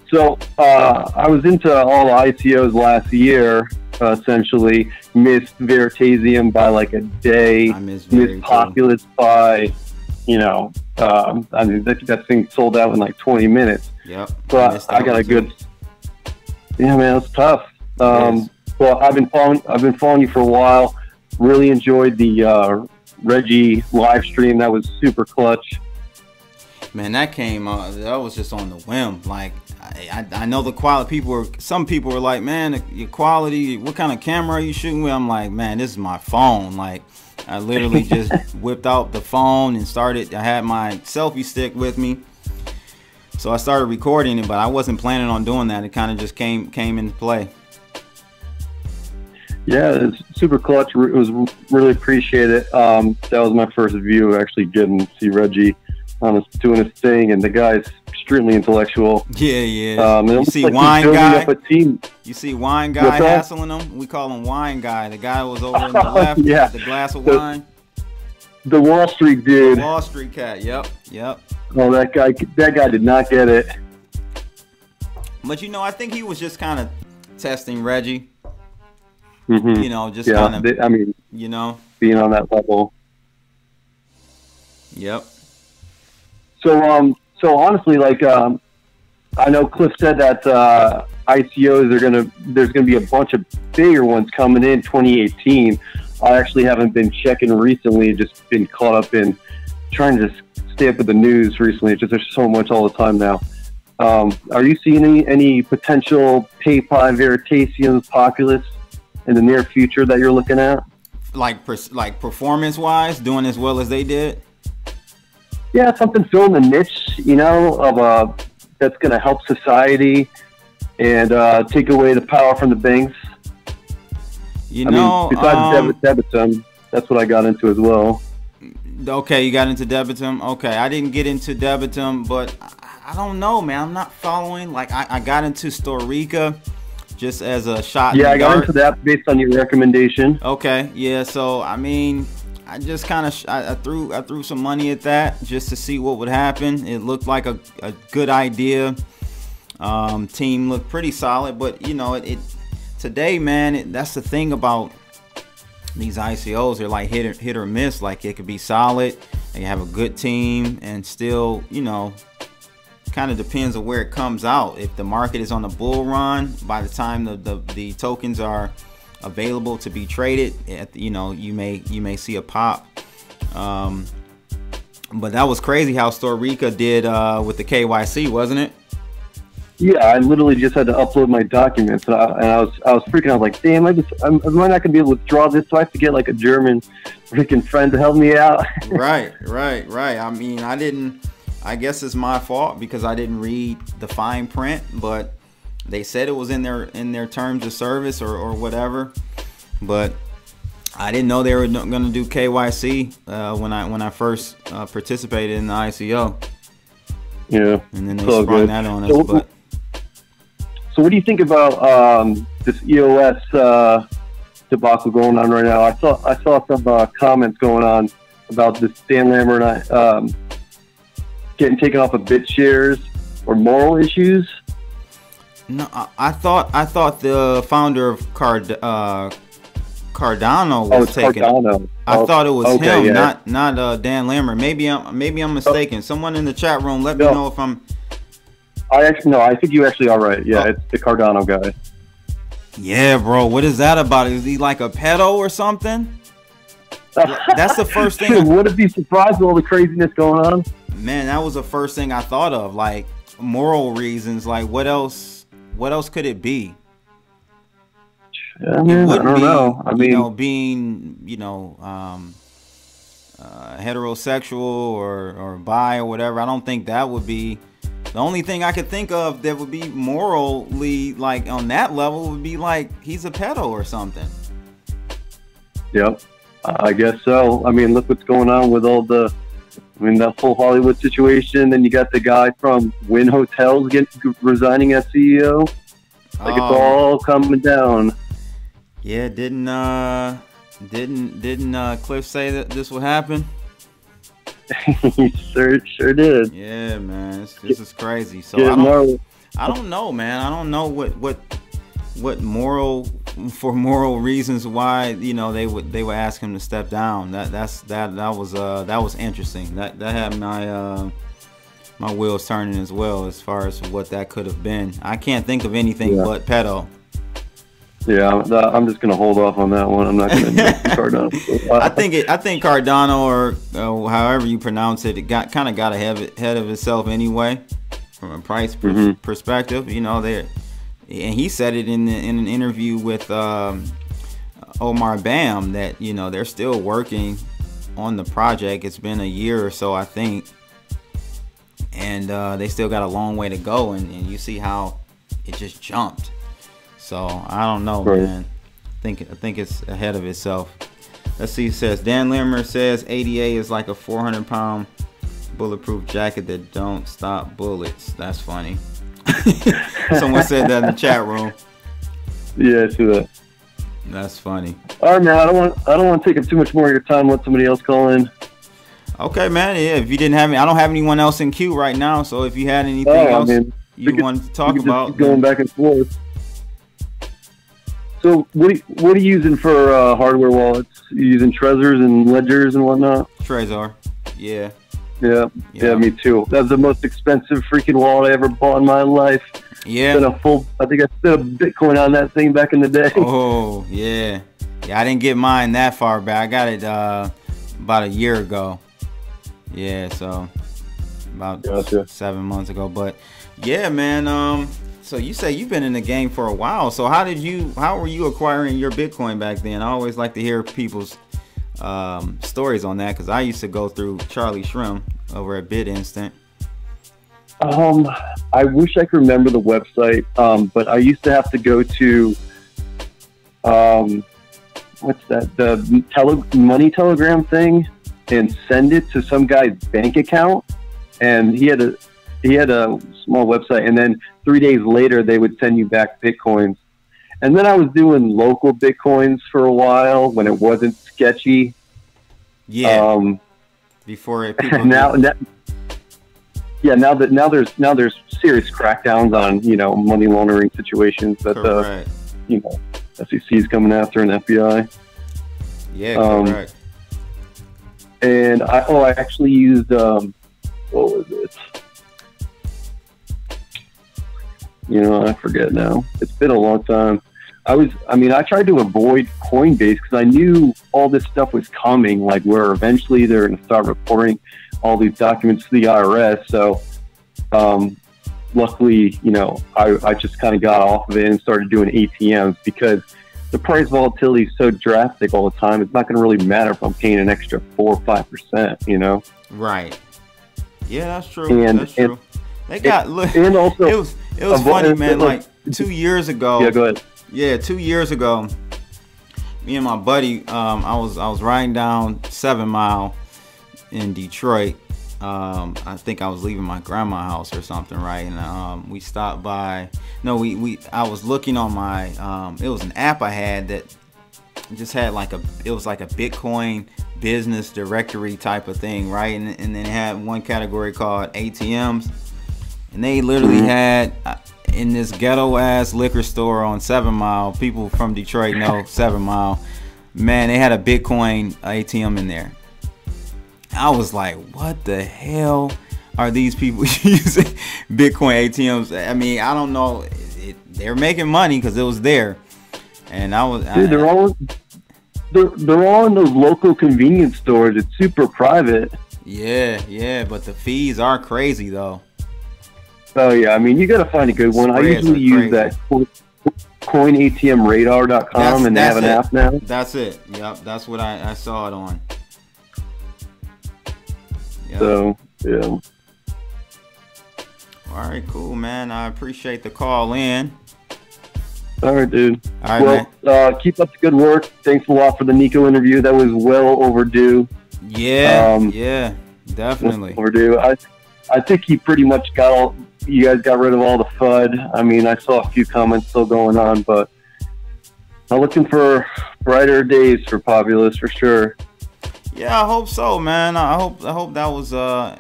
so I was into all the ICOs last year. Essentially, missed Veritasium by like a day. Missed Populous by, I mean that thing sold out in like 20 minutes. Yep. But I got a good. Yeah, man, it's tough. Well, I've been following you for a while. Really enjoyed the Reggie live stream. That was super clutch. Man, that came that was just on the whim. Like I know the quality. Some people were like, man, your quality, what kind of camera are you shooting with? I'm like, man, this is my phone. Like I literally just whipped out the phone and I had my selfie stick with me. So I started recording it, but I wasn't planning on doing that. It kind of just came into play. Yeah, it's super clutch. It was really appreciated. That was my first view of actually getting to see Reggie doing his thing, and the guy's extremely intellectual. Yeah. You see Wine Guy? You see Wine Guy hassling him? We call him Wine Guy. The guy was over on the left with the glass of wine. The Wall Street dude. The Wall Street cat, yep. Oh, that guy did not get it. But I think he was just kind of testing Reggie. Mm-hmm. Just kind of, being on that level. Yep. So honestly, like, I know Cliff said that ICOs there's gonna be a bunch of bigger ones coming in 2018. I actually haven't been checking recently, just been caught up in trying to stay up with the news recently. It's just there's so much all the time now. Are you seeing any potential PayPal, Veritasium, Populous in the near future that you're looking at? Like performance-wise, doing as well as they did? Yeah, something filling the niche, of that's going to help society and take away the power from the banks. Besides Debitum, that's what I got into as well. Okay, you got into Debitum. Okay, I didn't get into Debitum, but I don't know, man. I'm not following. Like, I got into Storica just as a shot. Yeah, I got into that based on your recommendation. Okay, yeah. So I mean, I just kind of I threw some money at that just to see what would happen. It looked like a good idea. Team looked pretty solid, but today, man, that's the thing about these ICOs. They're like hit or miss. Like it could be solid, they have a good team, and still, kind of depends on where it comes out. If the market is on a bull run, by the time the tokens are available to be traded, you may see a pop. But that was crazy how Storica did with the KYC, wasn't it? Yeah, I literally just had to upload my documents, and I was freaking out. Like, damn, am I not gonna be able to withdraw this? Do I have to get like a German freaking friend to help me out? Right. I mean, I guess it's my fault because I didn't read the fine print, but they said it was in their terms of service or whatever. But I didn't know they were gonna do KYC when I first participated in the ICO. Yeah, and then they sprung that on us. So what do you think about this EOS debacle going on right now? I saw some comments going on about this Dan Lambert getting taken off of BitShares or moral issues. No, I thought the founder of Cardano was taken. Cardano. I thought it was okay, him, yeah. not Dan Lammer. Maybe I'm mistaken. Someone in the chat room, let me know if I'm. I think you actually are right. Yeah, it's the Cardano guy. Yeah, bro. What is that about? Is he like a pedo or something? That's the first thing. Wouldn't be surprised with all the craziness going on. Man, that was the first thing I thought of. Like moral reasons. Like what else? What else could it be? Yeah, man, I don't know. I mean, being heterosexual or bi or whatever. I don't think that would be. The only thing I could think of that would be morally like on that level would be like he's a pedo or something. Yep, I guess so. I mean, look what's going on with all the, that whole Hollywood situation. Then you got the guy from Wynn Hotels resigning as CEO. Like it's all coming down. Yeah, didn't Cliff say that this would happen? He sure did. Yeah, man, this is crazy. So I don't know, man. I don't know what moral reasons why they would ask him to step down. That was interesting. That had my wheels turning as well as far as what that could have been. I can't think of anything but pedo. Yeah, I'm just gonna hold off on that one. I'm not gonna do Cardano. I think Cardano or however you pronounce it, kind of got ahead of itself anyway, from a price perspective. There, and he said it in an interview with Omar Bam that they're still working on the project. It's been a year or so, I think, and they still got a long way to go. And you see how it just jumped. So I don't know, man. I think it's ahead of itself. Let's see. It says Dan Limmer says ADA is like a 400-pound bulletproof jacket that don't stop bullets. That's funny. Someone said that in the chat room. Yeah, I see that. That's funny. All right, man. I don't want to take up too much more of your time. Let somebody else call in. Okay, man. Yeah. If you didn't have me, I don't have anyone else in queue right now. So if you had anything else you wanted to talk about, going back and forth. So what are you using for hardware wallets? You using Trezors and Ledgers and whatnot? Trezor, yeah. Yeah, me too. That's the most expensive freaking wallet I ever bought in my life. Yeah. I think I spent a Bitcoin on that thing back in the day. Oh, yeah. Yeah, I didn't get mine that far back. I got it about a year ago. Yeah, so about 7 months ago. But yeah, man, so you say you've been in the game for a while. So how were you acquiring your Bitcoin back then? I always like to hear people's stories on that because I used to go through Charlie Shrim over at BitInstant. I wish I could remember the website, but I used to have to go to what's that? The money telegram thing, and send it to some guy's bank account, and he had a small website, and then 3 days later they would send you back Bitcoins. And then I was doing local Bitcoins for a while when it wasn't sketchy. Yeah. Before it. Now there's serious crackdowns on money laundering situations that SEC is coming after, and FBI. Yeah, correct. And I actually used what was it? I forget now. It's been a long time. I tried to avoid Coinbase because I knew all this stuff was coming, like where eventually they're going to start reporting all these documents to the IRS. So, luckily, I just kind of got off of it and started doing ATMs because the price volatility is so drastic all the time. It's not going to really matter if I'm paying an extra 4 or 5%, Right. Yeah, that's true. That's true. They got and also it was funny, man. Like 2 years ago. Yeah, go ahead. Yeah, 2 years ago, me and my buddy, I was riding down 7 Mile in Detroit. I think I was leaving my grandma's house or something, right? And we stopped by. No, I was looking on my. It was an app I had that just had it was like a Bitcoin business directory type of thing, right? And then it had one category called ATMs, and they literally had. In this ghetto ass liquor store on 7 Mile, people from Detroit know 7 Mile. Man, they had a Bitcoin ATM in there. I was like, what the hell are these people using Bitcoin ATMs? I mean, I don't know. They're making money because it was there. And I was... Dude, they're all in those local convenience stores. It's super private. Yeah, but the fees are crazy, though. Oh, yeah. I mean, you got to find a good one. I usually use that coinatmradar.com, and they have an app now. That's it. Yep, that's what I saw it on. Yep. So, yeah. All right, cool, man. I appreciate the call in. All right, dude. All right, well, keep up the good work. Thanks a lot for the Nico interview. That was well overdue. Yeah, yeah, definitely. Overdue. I think he pretty much you guys got rid of all the FUD. I mean, I saw a few comments still going on, but I'm looking for brighter days for Populous for sure. Yeah, I hope so, man. I hope that was. I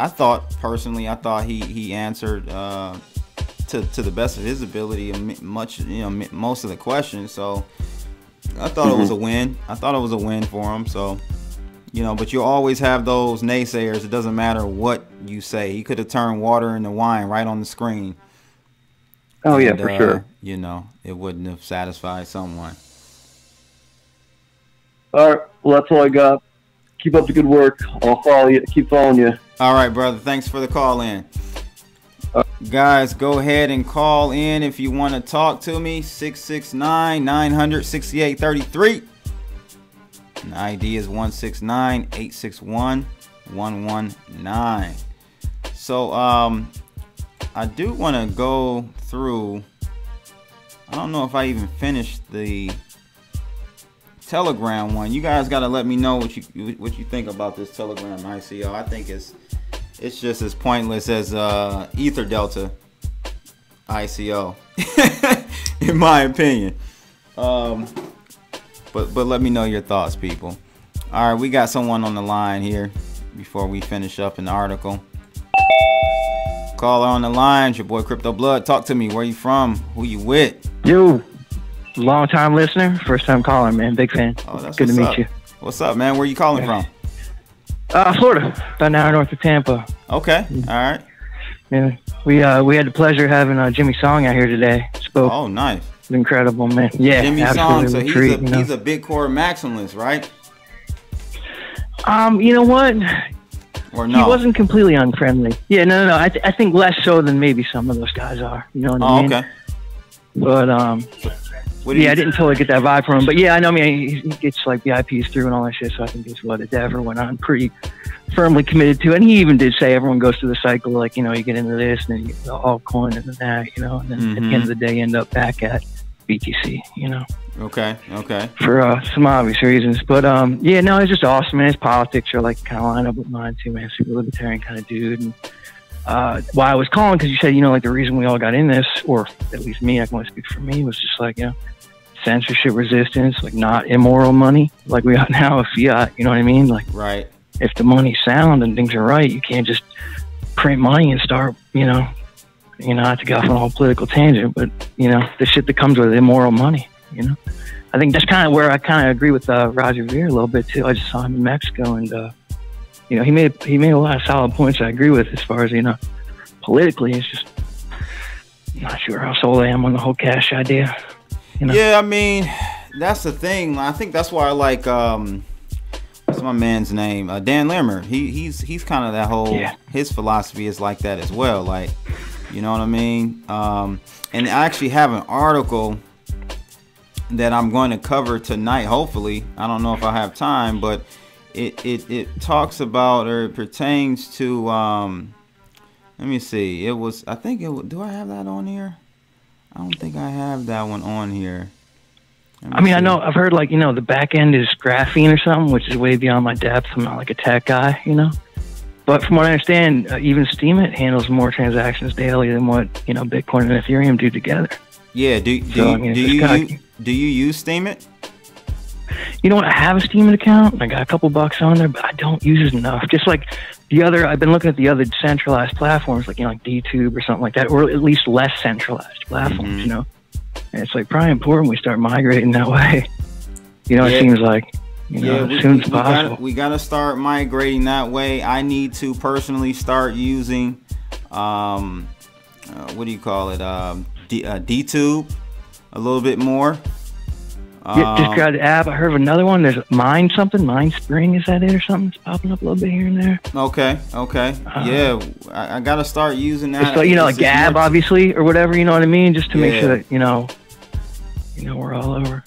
thought he answered to the best of his ability most of the questions. So I thought it was a win. I thought it was a win for him. So but you always have those naysayers. It doesn't matter what you say. He could have turned water into wine right on the screen. Oh yeah, for sure. It wouldn't have satisfied someone. All right, well that's all I got. Keep up the good work. I'll follow you. Keep following you. All right, brother. Thanks for the call in. Guys, go ahead and call in if you want to talk to me. 669-900-6833. And the ID is 169-861-119. So, I do want to go through. I don't know if I even finished the Telegram one. You guys got to let me know what you think about this Telegram ICO. I think it's just as pointless as Ether Delta ICO, in my opinion. But let me know your thoughts, people. All right, we got someone on the line here before we finish up in the article. Caller on the line, your boy Crypto Blood. Talk to me. Where you from? Who you with? Yo, long time listener, first time caller, man. Big fan. Oh, that's good to meet you. What's up, man? Where you calling from? Florida, about an hour north of Tampa. Okay, all right. Yeah, we had the pleasure of having Jimmy Song out here today. Spoke. Oh, nice. Incredible, man. Yeah, Jimmy Song. So he's treat, a Bitcoin maximalist, right? You know what? Or no? He wasn't completely unfriendly. Yeah, no. I think less so than maybe some of those guys are. You know what I mean? Okay. But I didn't totally get that vibe from him. But yeah, I know. I mean, he gets like VIPs through and all that shit. So I think it's what Endeavor went on pretty firmly committed to. And he even did say everyone goes through the cycle. Like, you get into this and then you get the altcoin and then that. And then at the end of the day, you end up back at BTC. Okay. For some obvious reasons. But yeah, no, it's just awesome, man. His politics are like kind of line up with mine too, man. Super libertarian kind of dude. And why I was calling, because you said, like the reason we all got in this, or at least me, I can only speak for me, was just like, censorship resistance, like not immoral money like we got now with fiat. You know what I mean? Like, right. If the money's sound and things are right, you can't just print money and start, not to go off on a whole political tangent, but the shit that comes with immoral money. I think that's kind of where I kind of agree with Roger Ver a little bit too. I just saw him in Mexico, and he made a lot of solid points I agree with as far as politically. It's just not sure how sold I am on the whole cash idea. Yeah, I mean, that's the thing. I think that's why I like what's my man's name? Dan Limmer. He's kind of that whole his philosophy is like that as well. Like, you know what I mean? And I actually have an article that I'm going to cover tonight. Hopefully, I don't know if I have time, but it talks about, or it pertains to. Let me see. It was. I think it. Do I have that on here? I don't think I have that one on here. I mean, I know I've heard like, the back end is graphene or something, which is way beyond my depth. I'm not like a tech guy, But from what I understand, even Steemit handles more transactions daily than what, Bitcoin and Ethereum do together. Yeah. Do you use Steemit? You know what? I have a Steemit account. I got a couple bucks on there, but I don't use it enough. Just like I've been looking at the other centralized platforms, like, like DTube or something like that, or at least less centralized platforms, And it's like probably important we start migrating that way. You know, it seems like, you know, as soon as possible. We gotta start migrating that way. I need to personally start using, what do you call it? D-Tube a little bit more. Just got the app. I heard of another one. There's Mind Spring. Is that it or something? It's popping up a little bit here and there. Okay. Yeah, I gotta start using that. It's like, you know, like Gab, obviously, or whatever. You know what I mean? Just to make sure that you know we're all over.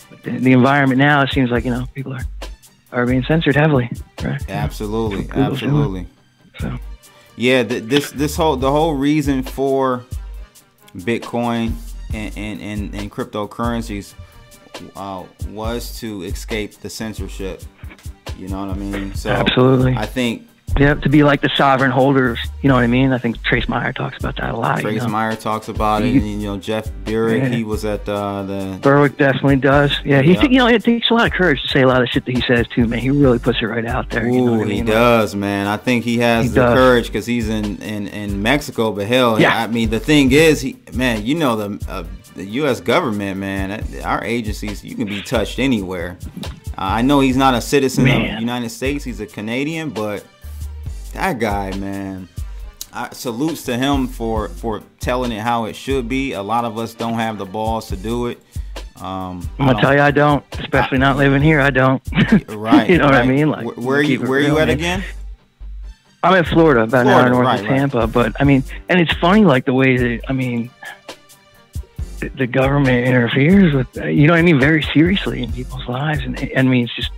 But the environment now, it seems like, you know, people are being censored heavily, right? Absolutely. So yeah, the whole reason for Bitcoin and cryptocurrencies was to escape the censorship. You know what I mean? So absolutely. I think to be like the sovereign holders. You know what I mean? I think Trace Meyer talks about that a lot. Trace Meyer talks about it, and you know, Jeff Berwick, he was at the. Berwick definitely does. Yeah, you know, it takes a lot of courage to say a lot of shit that he says too, man. He really puts it right out there. Ooh, you know what I mean? He does, man. I think he has the courage because he's in Mexico. But hell, I mean, the thing is, man, you know, the U.S. government, man, our agencies, you can be touched anywhere. I know he's not a citizen of the United States; he's a Canadian, but that guy, man, salutes to him for telling it how it should be. A lot of us don't have the balls to do it. I'm gonna tell you, I don't, especially not living here. I don't. Right. You know what I mean? Like, where are you at again? I'm in Florida, about an hour north of Tampa. But I mean, and it's funny, like the way that, I mean, the government interferes with, you know what I mean, very seriously in people's lives, and I mean, it's just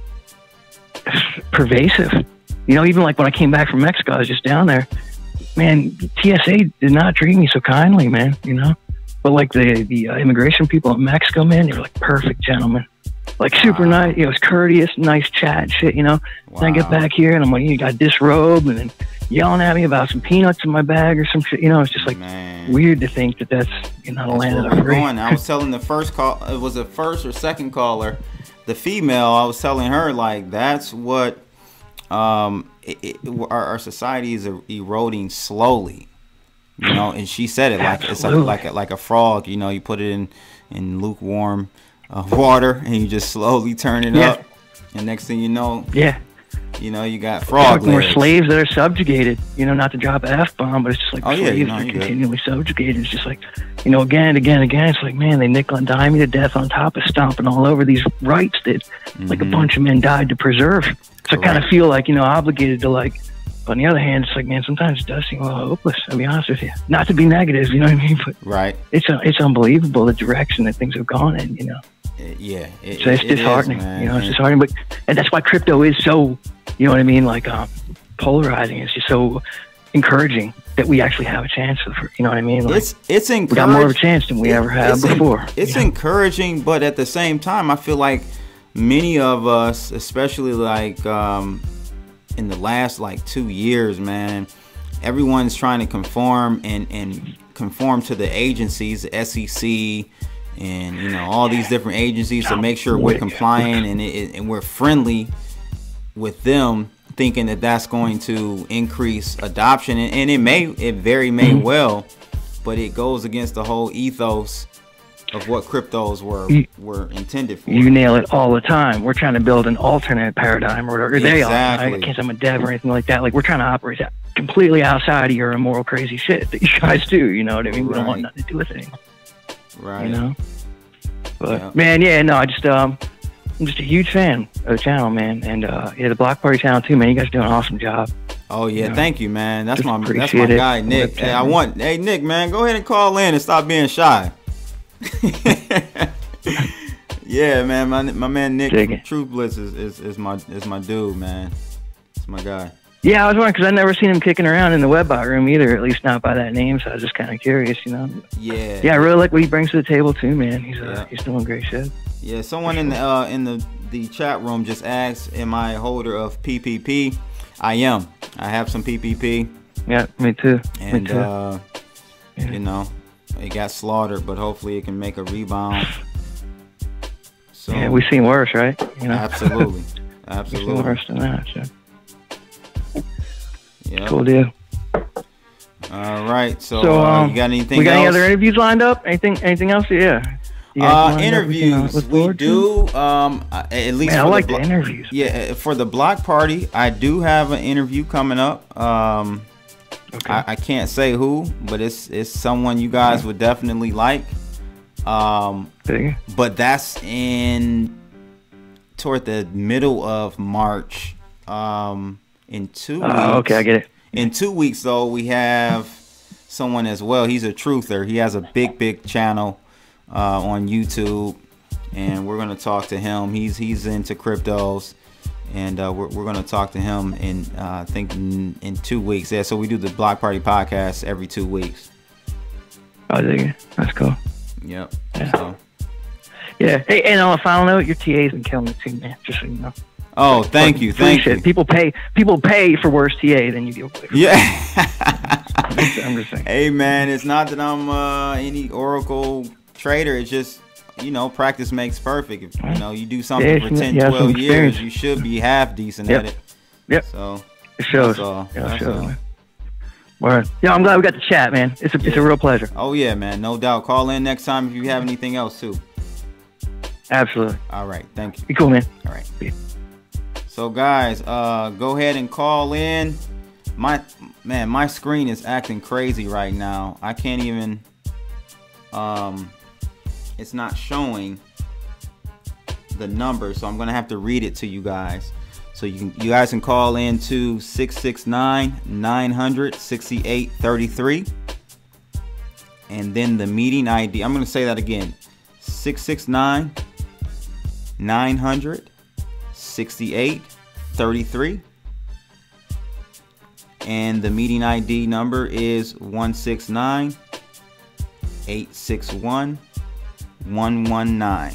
pervasive. You know, even like when I came back from Mexico, I was just down there. Man, TSA did not treat me so kindly, man. You know, but like the immigration people in Mexico, man, they were like perfect gentlemen, like super nice. It was courteous, nice chat, and shit. You know. Then I get back here and I'm like, you got disrobed, and then yelling at me about some peanuts in my bag or some shit. You know, it's just like weird to think that that's not a land of the free. I was telling the first call, it was the first or second caller, the female. I was telling her, like, that's what. Our society is eroding slowly, you know, and she said it like it's like a frog. You know, you put it in lukewarm water and you just slowly turn it up, and next thing you know, you know, you got frog legs. We're slaves that are subjugated. You know, not to drop an F-bomb, but it's just like slaves that are continually subjugated. It's just like, you know, again. It's like, man, they nickel and dime me to death on top of stomping all over these rights that like a bunch of men died to preserve. So I kind of feel like, you know, obligated to, like, but on the other hand, it's like, man, sometimes it does seem a little hopeless, I'll be honest with you. Not to be negative, you know what I mean? But it's unbelievable the direction that things have gone in, you know? Yeah. So it's disheartening, you know, it's disheartening. And that's why crypto is so, you know what I mean, like polarizing. It's just so encouraging that we actually have a chance, you know what I mean? Like, it's encouraging. We got more of a chance than we ever have before. It's encouraging, but at the same time, I feel like many of us, especially like in the last like 2 years, man, everyone's trying to conform and conform to the agencies, the SEC, and you know, all these different agencies to make sure we're compliant and we're friendly with them, thinking that that's going to increase adoption, and it very may well, but it goes against the whole ethos of what cryptos were intended for. You nail it all the time. We're trying to build an alternate paradigm, or whatever they are. I can't say I'm a dev or anything like that. Like, we're trying to operate that completely outside of your immoral, crazy shit that you guys do. You know what I mean? We don't want nothing to do with it anymore. Right. You know? But man, I'm just a huge fan of the channel, man, and the Block Party channel too, man. You guys are doing an awesome job. Oh yeah, you know? Thank you, man. That's my guy, Nick. Hey, Nick, man, go ahead and call in and stop being shy. Yeah, man, my man Nick from Truth Blitz is my dude, man. It's my guy. Yeah, I was wondering because I never seen him kicking around in the Webbot room either, at least not by that name. So I was just kind of curious, you know. Yeah. Yeah, I really like what he brings to the table too, man. He's doing great shit. Yeah, someone in the chat room just asked, "Am I a holder of PPP?" I am. I have some PPP. Yeah, me too. And me too. You know, it got slaughtered, but hopefully it can make a rebound. So yeah, we've seen worse, right? You know? Absolutely. We've seen worse than that. So. Yeah. Cool deal. All right. So, you got anything? We got else? any other interviews lined up? Anything else? Yeah. Interviews. We do. At least man, I like the interviews. Yeah, for the block party, I do have an interview coming up. Okay. I can't say who, but it's someone you guys would definitely like. But that's toward the middle of March. In 2 weeks. Okay, I get it. In 2 weeks, though, we have someone as well. He's a truther. He has a big channel on YouTube, and we're gonna talk to him. He's into cryptos, and we're gonna talk to him in I think in 2 weeks. Yeah, so we do the Block Party podcast every 2 weeks. Oh, that's cool. Yep. Yeah. So. Yeah. Hey, and on a final note, your TA's been killing it too, man. Just so you know. Oh, thank you. People pay for worse TA than you do. Yeah. I'm just saying. Hey, man, it's not that I'm any Oracle trader. It's just, practice makes perfect. If, you do something for 10, 12 years, you should be half decent at it. Yep. So it shows. It shows. Word. Yeah, I'm glad we got to chat, man. It's a real pleasure. Oh, yeah, man. No doubt. Call in next time if you have anything else, too. Absolutely. All right. Thank you. Be cool, man. All right. Yeah. So, guys, go ahead and call in. My screen is acting crazy right now. I can't even. It's not showing the number, so I'm gonna have to read it to you guys. So you guys can call in to 669-900-6833, and then the meeting ID. I'm gonna say that again: 669-900-6833, and the meeting ID number is 169-861-119.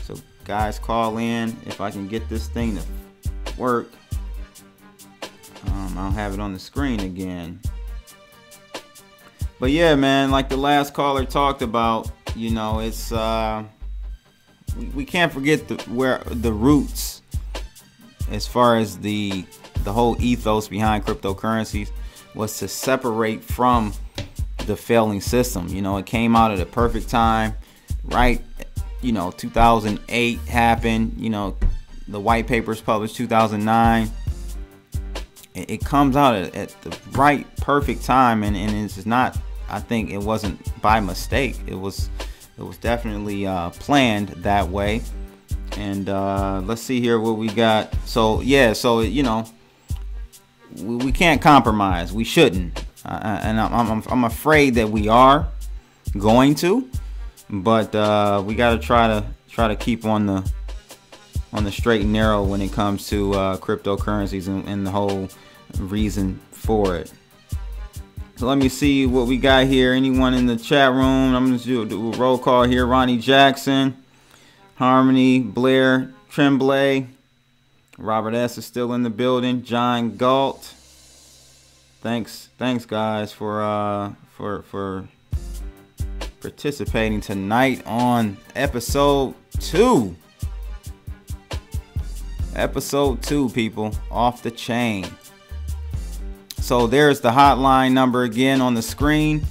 So guys, call in. If I can get this thing to work, I'll have it on the screen again. But yeah, man, like the last caller talked about, it's we can't forget the roots as far as the whole ethos behind cryptocurrencies was to separate from the failing system. It came out at a perfect time, right? 2008 happened. The white papers published 2009. It comes out at the right perfect time, and it's not. I think it wasn't by mistake. It was definitely planned that way. And let's see here what we got. So yeah, we can't compromise. We shouldn't, and I'm afraid that we are going to, but we got to try to keep on the straight and narrow when it comes to cryptocurrencies and the whole reason for it. So let me see what we got here. Anyone in the chat room? I'm going to do a roll call here. Ronnie Jackson, Harmony, Blair, Tremblay, Robert S. is still in the building. John Galt. Thanks guys for participating tonight on episode 2. Episode 2, people. Off the chain. So there's the hotline number again on the screen.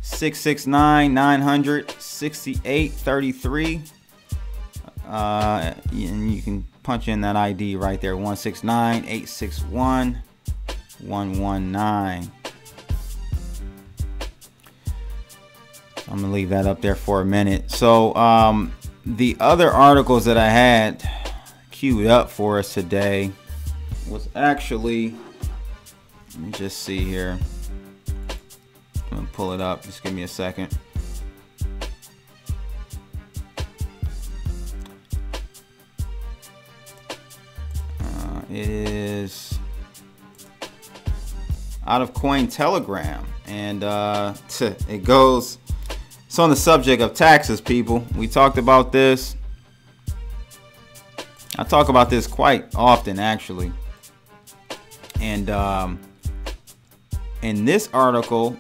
669-900-6833. And you can punch in that ID right there, 169-861-119. I'm gonna leave that up there for a minute. So the other articles that I had queued up for us today was actually, let me just see here. I'm gonna pull it up. Just give me a second. It is out of Cointelegram, and it goes. It's on the subject of taxes, people. We talked about this. I talk about this quite often, actually. And in this article,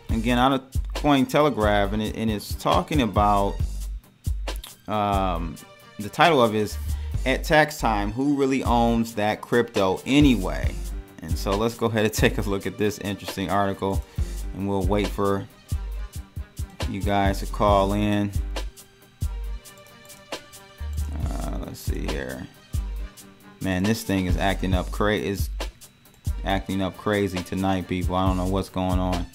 again, out of Cointelegraph, and it's talking about the title of it is "At Tax Time, Who Really Owns That Crypto Anyway?" And so let's go ahead and take a look at this interesting article, and we'll wait for you guys to call in. see here. Man, this thing is acting up crazy tonight, people. I don't know what's going on.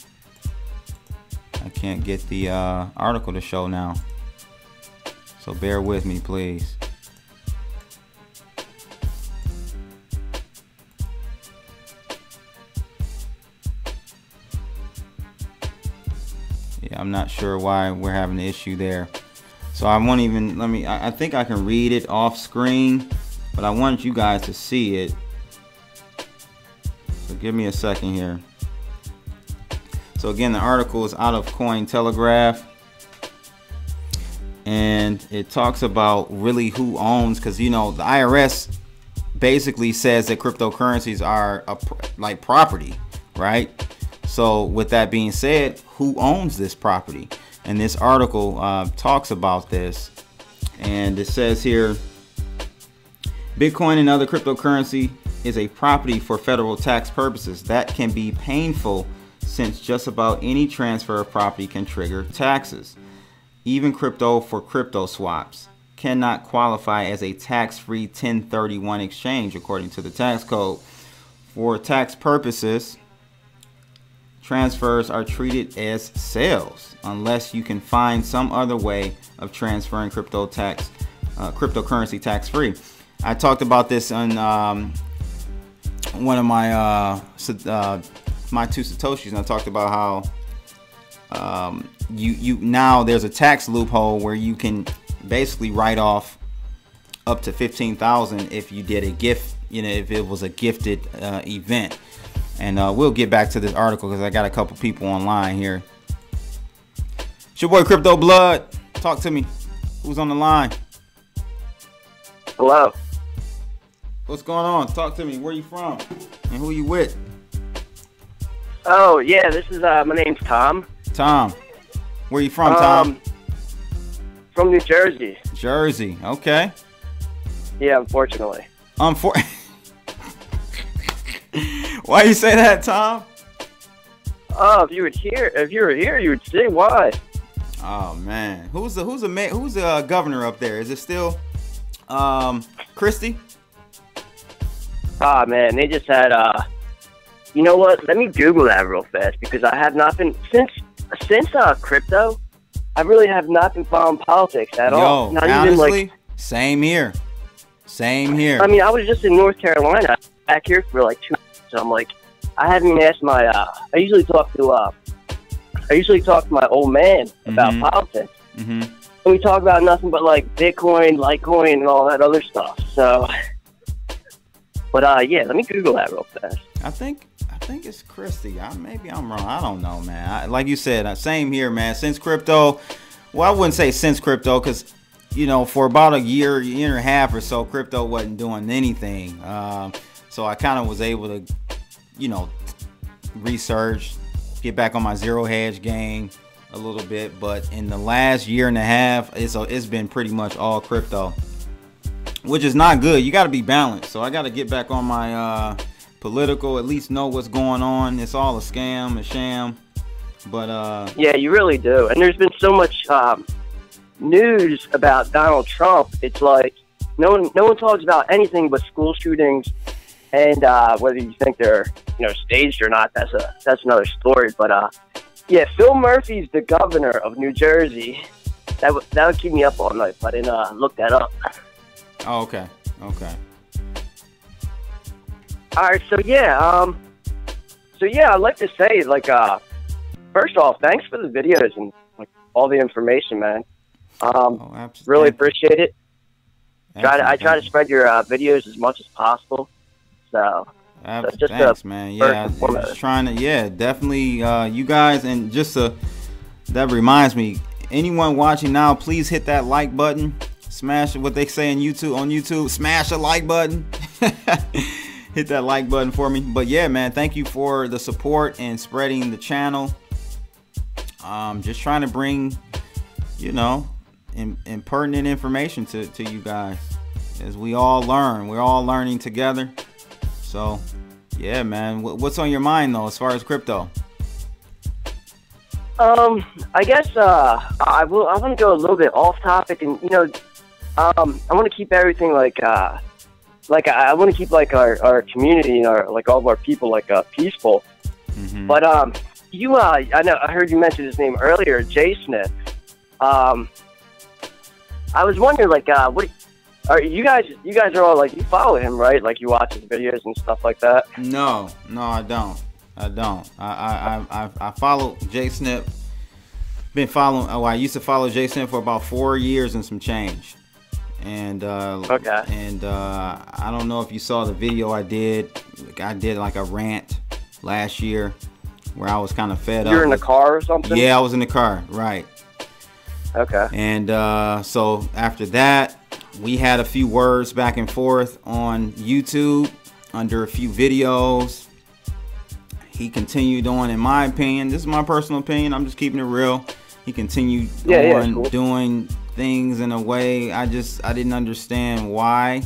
I can't get the article to show now. So bear with me, please. Yeah, I'm not sure why we're having an issue there. So I won't even, I think I can read it off screen, but I want you guys to see it. So give me a second here. So again, the article is out of Cointelegraph, and it talks about really who owns, because you know the IRS basically says that cryptocurrencies are like property, right? So with that being said, who owns this property? And this article talks about this, and it says here, Bitcoin and other cryptocurrency is a property for federal tax purposes. That can be painful since just about any transfer of property can trigger taxes. Even crypto for crypto swaps cannot qualify as a tax-free 1031 exchange according to the tax code. For tax purposes, transfers are treated as sales unless you can find some other way of transferring cryptocurrency tax-free. I talked about this on one of my my two Satoshis, and I talked about how you now there's a tax loophole where you can basically write off up to $15,000 if you did a gift, if it was a gifted event. And we'll get back to this article because I got a couple people online here. It's your boy Crypto Blood. Talk to me. Who's on the line? Hello. What's going on? Talk to me. Where you from? And who you with? Oh, yeah, this is, my name's Tom. Tom. Where you from, Tom? From New Jersey. Jersey. Okay. Yeah, unfortunately. Why you say that, Tom? Oh, if you were here, you would see why. Oh man, who's the governor up there? Is it still Christie? Ah, man, they just had you know what? Let me Google that real fast because I have not been since crypto. I really have not been following politics at all. Not honestly, even same here. Same here. I mean, I was just in North Carolina, back here for like 2 months. So I'm like, I haven't even asked my. I usually talk to my old man about politics. Mm-hmm. And we talk about nothing but like Bitcoin, Litecoin, and all that other stuff. So, but yeah, let me Google that real fast. I think it's Christie. Maybe I'm wrong. I don't know, man. Like you said, same here, man. Since crypto, well, I wouldn't say since crypto, because for about a year and a half or so, crypto wasn't doing anything. So I kind of was able to, research, get back on my zero hedge game a little bit. But in the last year and a half, it's been pretty much all crypto, which is not good. You got to be balanced. So I got to get back on my political, at least know what's going on. It's all a scam, a sham. But yeah, you really do. And there's been so much news about Donald Trump. It's like no one talks about anything but school shootings, and whether you think they're staged or not, that's another story. But yeah, Phil Murphy's the governor of New Jersey. That would keep me up all night if I didn't look that up. Oh, okay. All right, so yeah, I'd like to say, like, first off, thanks for the videos and like all the information, man. Really appreciate it. I try to spread your videos as much as possible. So just thanks, man. Yeah, just trying to. Yeah, definitely. You guys, and that reminds me. Anyone watching now, please hit that like button. Smash what they say on YouTube. Smash a like button. Hit that like button for me. But yeah, man, thank you for the support and spreading the channel. Just trying to bring, pertinent information to you guys as we all learn. We're all learning together. So yeah, man, what's on your mind though as far as crypto? I guess I want to go a little bit off topic, and I want to keep everything like I want to keep like our community and our like all of our people like peaceful. Mm-hmm. But you I heard you mention his name earlier, Jay Smith. I was wondering like what are you guys are all like, you follow him, right? Like you watch his videos and stuff like that? No, I don't. I follow Jay Snip. Been following. I used to follow Jay Snip for about 4 years and some change. And okay. And I don't know if you saw the video I did. I did like a rant last year where I was kind of fed up. You're in the car or something? Yeah, I was in the car. Right. Okay. And so after that, we had a few words back and forth on YouTube under a few videos. He continued on, in my opinion, this is my personal opinion, I'm just keeping it real. He continued on cool. doing things in a way I didn't understand why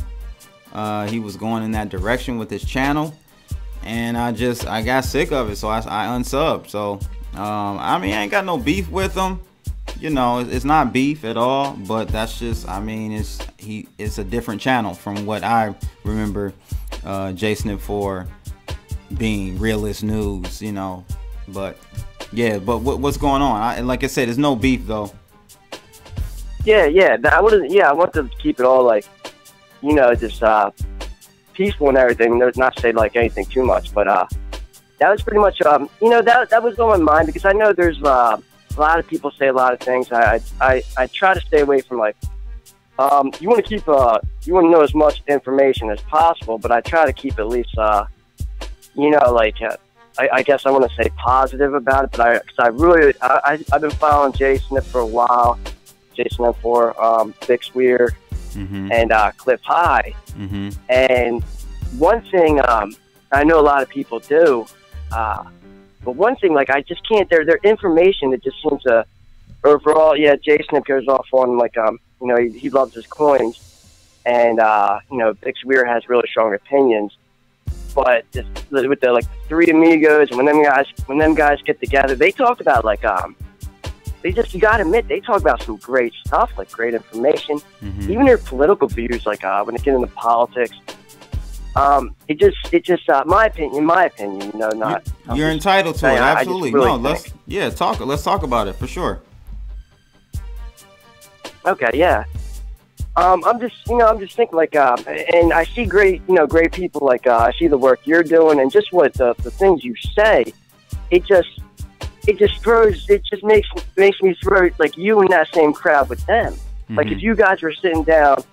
he was going in that direction with his channel. And I got sick of it, so I unsubbed. So I mean, I ain't got no beef with him. You know, it's not beef at all, but that's just, I mean, it's a different channel from what I remember Jay Snip for being Realist News, you know. But yeah, but what's going on? Like I said, there's no beef though. Yeah, I want to keep it all like, you know, just peaceful and everything. Not to say like anything too much, but that was pretty much you know, that was on my mind, because I know there's a lot of people say a lot of things. I try to stay away from like you want to keep you want to know as much information as possible, but I try to keep at least you know, like I guess I want to say positive about it, but I've been following Jay Snip for a while. Jay Snip for Fix Weird mm-hmm. and Cliff High. Mm-hmm. And one thing I know a lot of people do, but one thing, like, I just can't, their information, it just seems to, overall, yeah, Jay Snip goes off on, like, you know, he loves his coins, and, you know, Fix Weird has really strong opinions, but just with the, like, Three Amigos, and when them guys get together, they talk about, like, you gotta admit, they talk about some great stuff, like great information. Mm-hmm. Even their political views, like when they get into politics, it just my opinion, you know, not. You're entitled to it, absolutely. Really let's talk about it for sure. Okay, yeah. I'm just thinking like, and I see great people, like I see the work you're doing, and just what the things you say, it just makes me throw like you in that same crowd with them. Mm-hmm. Like if you guys were sitting down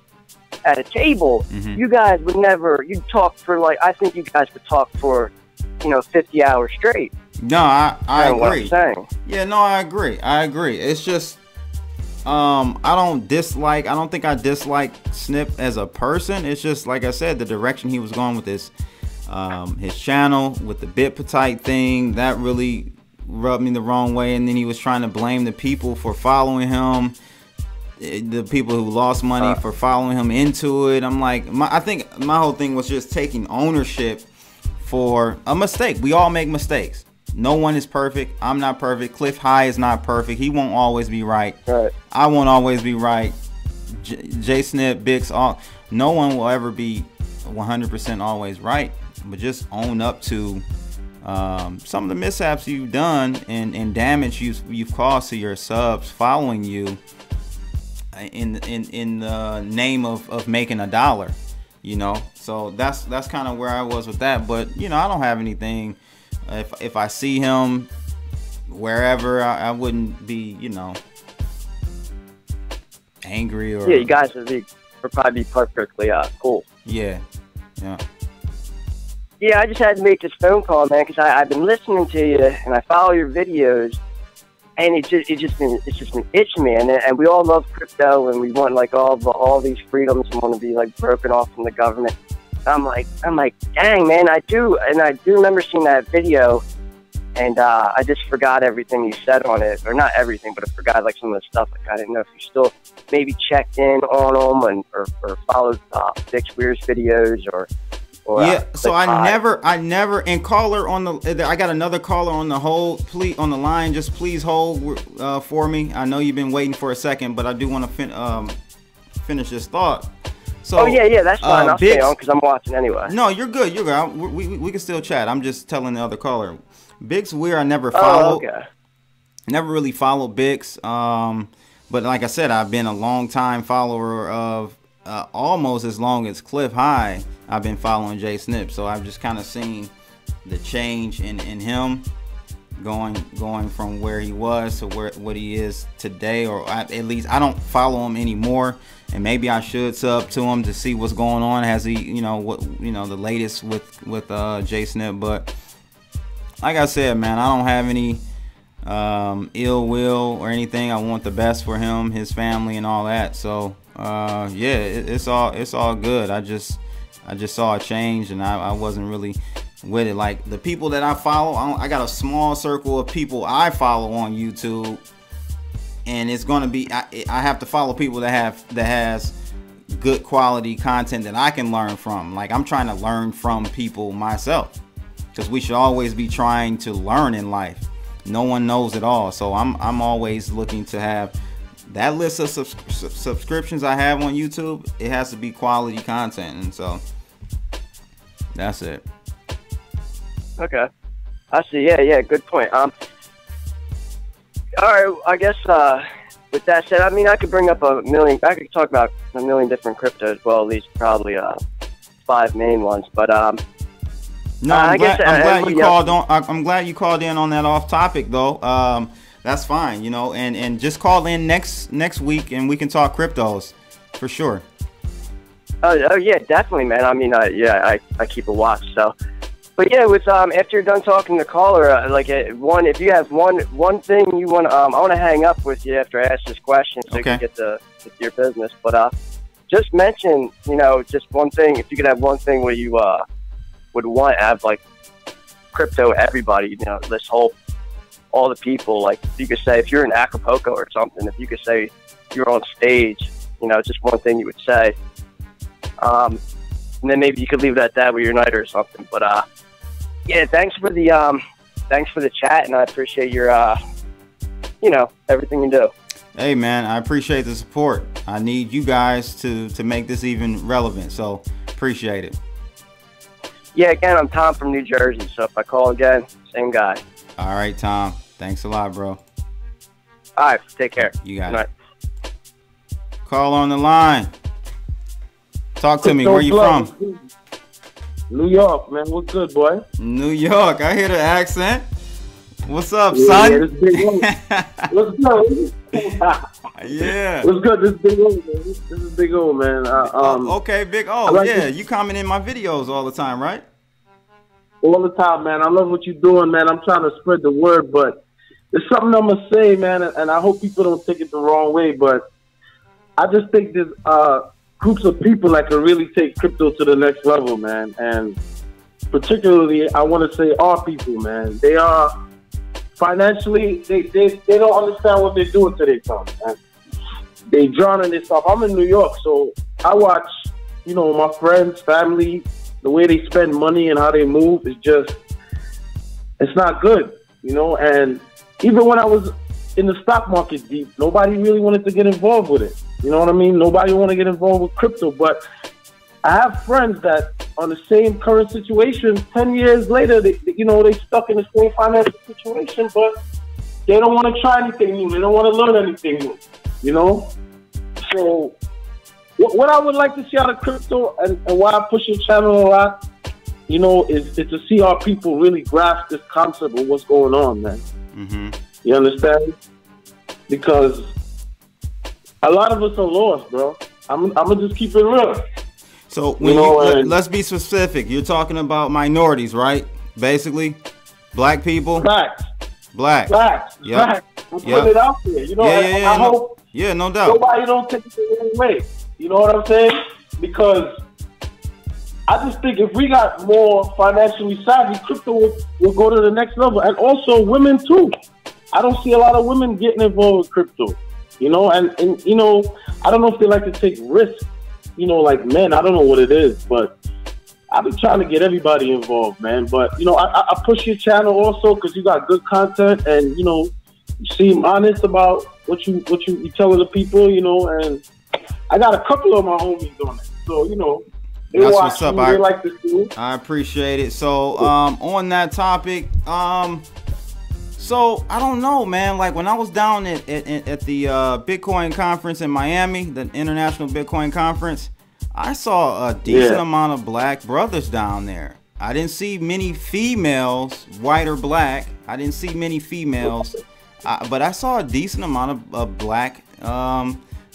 at a table, mm-hmm. you guys would never, you'd talk for like, I think you guys would talk for, 50 hours straight. No, I agree. What I'm saying. Yeah, no, I agree. It's just, I don't think I dislike Snip as a person. It's just, like I said, the direction he was going with his channel, with the BitPetite thing, that really rubbed me the wrong way. And then he was trying to blame the people for following him, the people who lost money for following him into it. I'm like, I think my whole thing was just taking ownership for a mistake. We all make mistakes. No one is perfect. I'm not perfect. Cliff High is not perfect. He won't always be right. I won't always be right. Jay Snip, Bix, no one will ever be 100% always right. But just own up to some of the mishaps you've done and damage you've caused to your subs following you in the name of making a dollar, so that's kind of where I was with that. But I don't have anything. If I see him wherever, I wouldn't be angry or you guys would probably be perfectly cool. Yeah. Yeah, I just had to make this phone call, man, because I've been listening to you and I follow your videos, and it's just been itching, man. And we all love crypto, and we want like all these freedoms and want to be like broken off from the government. I'm like, dang, man, I do remember seeing that video, and I just forgot everything you said on it, or not everything, but I forgot like some of the stuff. Like I didn't know if you still maybe checked in on them or followed Fix Weird's videos or. Yeah, so I never, and caller on the, I got another caller on the on the line. Just please hold for me. I know you've been waiting for a second, but I do want to finish this thought. So, oh yeah, that's fine. I'll stay Biggs, on because I'm watching anyway. No, you're good. You're good. We can still chat. I'm just telling the other caller. Biggs Weir, I never followed. Oh, okay. Never really followed Biggs. But like I said, I've been a long time follower of almost as long as Cliff High. I've been following Jay Snip, so I've just kind of seen the change in him going from where he was to what he is today, or at least I don't follow him anymore, and maybe I should sub to him to see what's going on. Has he, the latest with Jay Snip? But like I said, man, I don't have any ill will or anything. I want the best for him, his family, and all that. So it's all good. I just saw a change, and I wasn't really with it. Like the people that I follow, I got a small circle of people I follow on YouTube, and it's gonna be I have to follow people that has good quality content that I can learn from. Like I'm trying to learn from people myself, because we should always be trying to learn in life. No one knows it all, so I'm always looking to have that list of subscriptions I have on YouTube. It has to be quality content, and so that's it. Okay, I see. Yeah, good point. All right, I guess with that said, I mean, I could bring up I could talk about a million different cryptos. Well, at least probably 5 main ones. But no, I'm glad you called on. I'm glad you called in on that off topic though. That's fine, and just call in next week and we can talk cryptos for sure. Oh yeah, definitely, man. I mean, I keep a watch, so. But yeah, with after you're done talking to the caller, if you have one thing you want, I want to hang up with you after I ask this question, so you can get to your business. But just mention, just one thing. If you could have one thing where you would want to have like crypto everybody, all the people. Like if you could say, if you're in Acapulco or something, if you could say you're on stage, just one thing you would say. And then maybe you could leave it at that with your night or something. But yeah, thanks for the chat, and I appreciate your everything you do. Hey man, I appreciate the support. I need you guys to make this even relevant, so appreciate it. Yeah, again, I'm Tom from New Jersey, so if I call again, same guy. All right, Tom. Thanks a lot, bro. All right, take care. You got it. Call on the line. Talk to me. Where you from? New York, man. What's good, boy? New York. I hear the accent. What's up, son? Yeah, this Big O. What's good? Yeah. What's good? This is Big O, man. This is Big O, man. Okay, Big O. Yeah, you comment in my videos all the time, right? All the time, man. I love what you're doing, man. I'm trying to spread the word, but there's something I'm gonna say, man, and I hope people don't take it the wrong way, but I just think there's groups of people that can really take crypto to the next level, man. And particularly, I want to say our people, man. They are financially, they don't understand what they're doing to themselves, man. They drown in this stuff. I'm in New York, so I watch, my friends, family, the way they spend money and how they move is just, it's not good, And even when I was in the stock market deep, nobody really wanted to get involved with it. You know what I mean? Nobody want to get involved with crypto, but I have friends that on the same current situation, 10 years later, they stuck in the same financial situation, but they don't want to try anything new. They don't want to learn anything new, So what I would like to see out of crypto and why I push your channel a lot, is to see our people really grasp this concept of what's going on, man. Mm-hmm. You understand? Because a lot of us are lost, bro. I'm gonna just keep it real. So let's be specific. You're talking about minorities, right? Basically, black people. Facts. Black. Facts. Yep. Facts. I'm putting it out there. I hope. Yeah, no doubt. Nobody don't take it the wrong way. You know what I'm saying? Because I just think if we got more financially savvy, crypto will go to the next level, and also women too. I don't see a lot of women getting involved with crypto. And I don't know if they like to take risks, like men. I don't know what it is, but I've been trying to get everybody involved, man. But, I push your channel also because you got good content and, you seem honest about what you telling the people, and I got a couple of my homies on it. So, you know, they That's watch what's up. me, they like to see. I appreciate it. So, on that topic, so I don't know, man. Like when I was down at the Bitcoin conference in Miami, the International Bitcoin Conference, I saw a decent amount of black brothers down there. I didn't see many females, white or black. I didn't see many females, but I saw a decent amount of black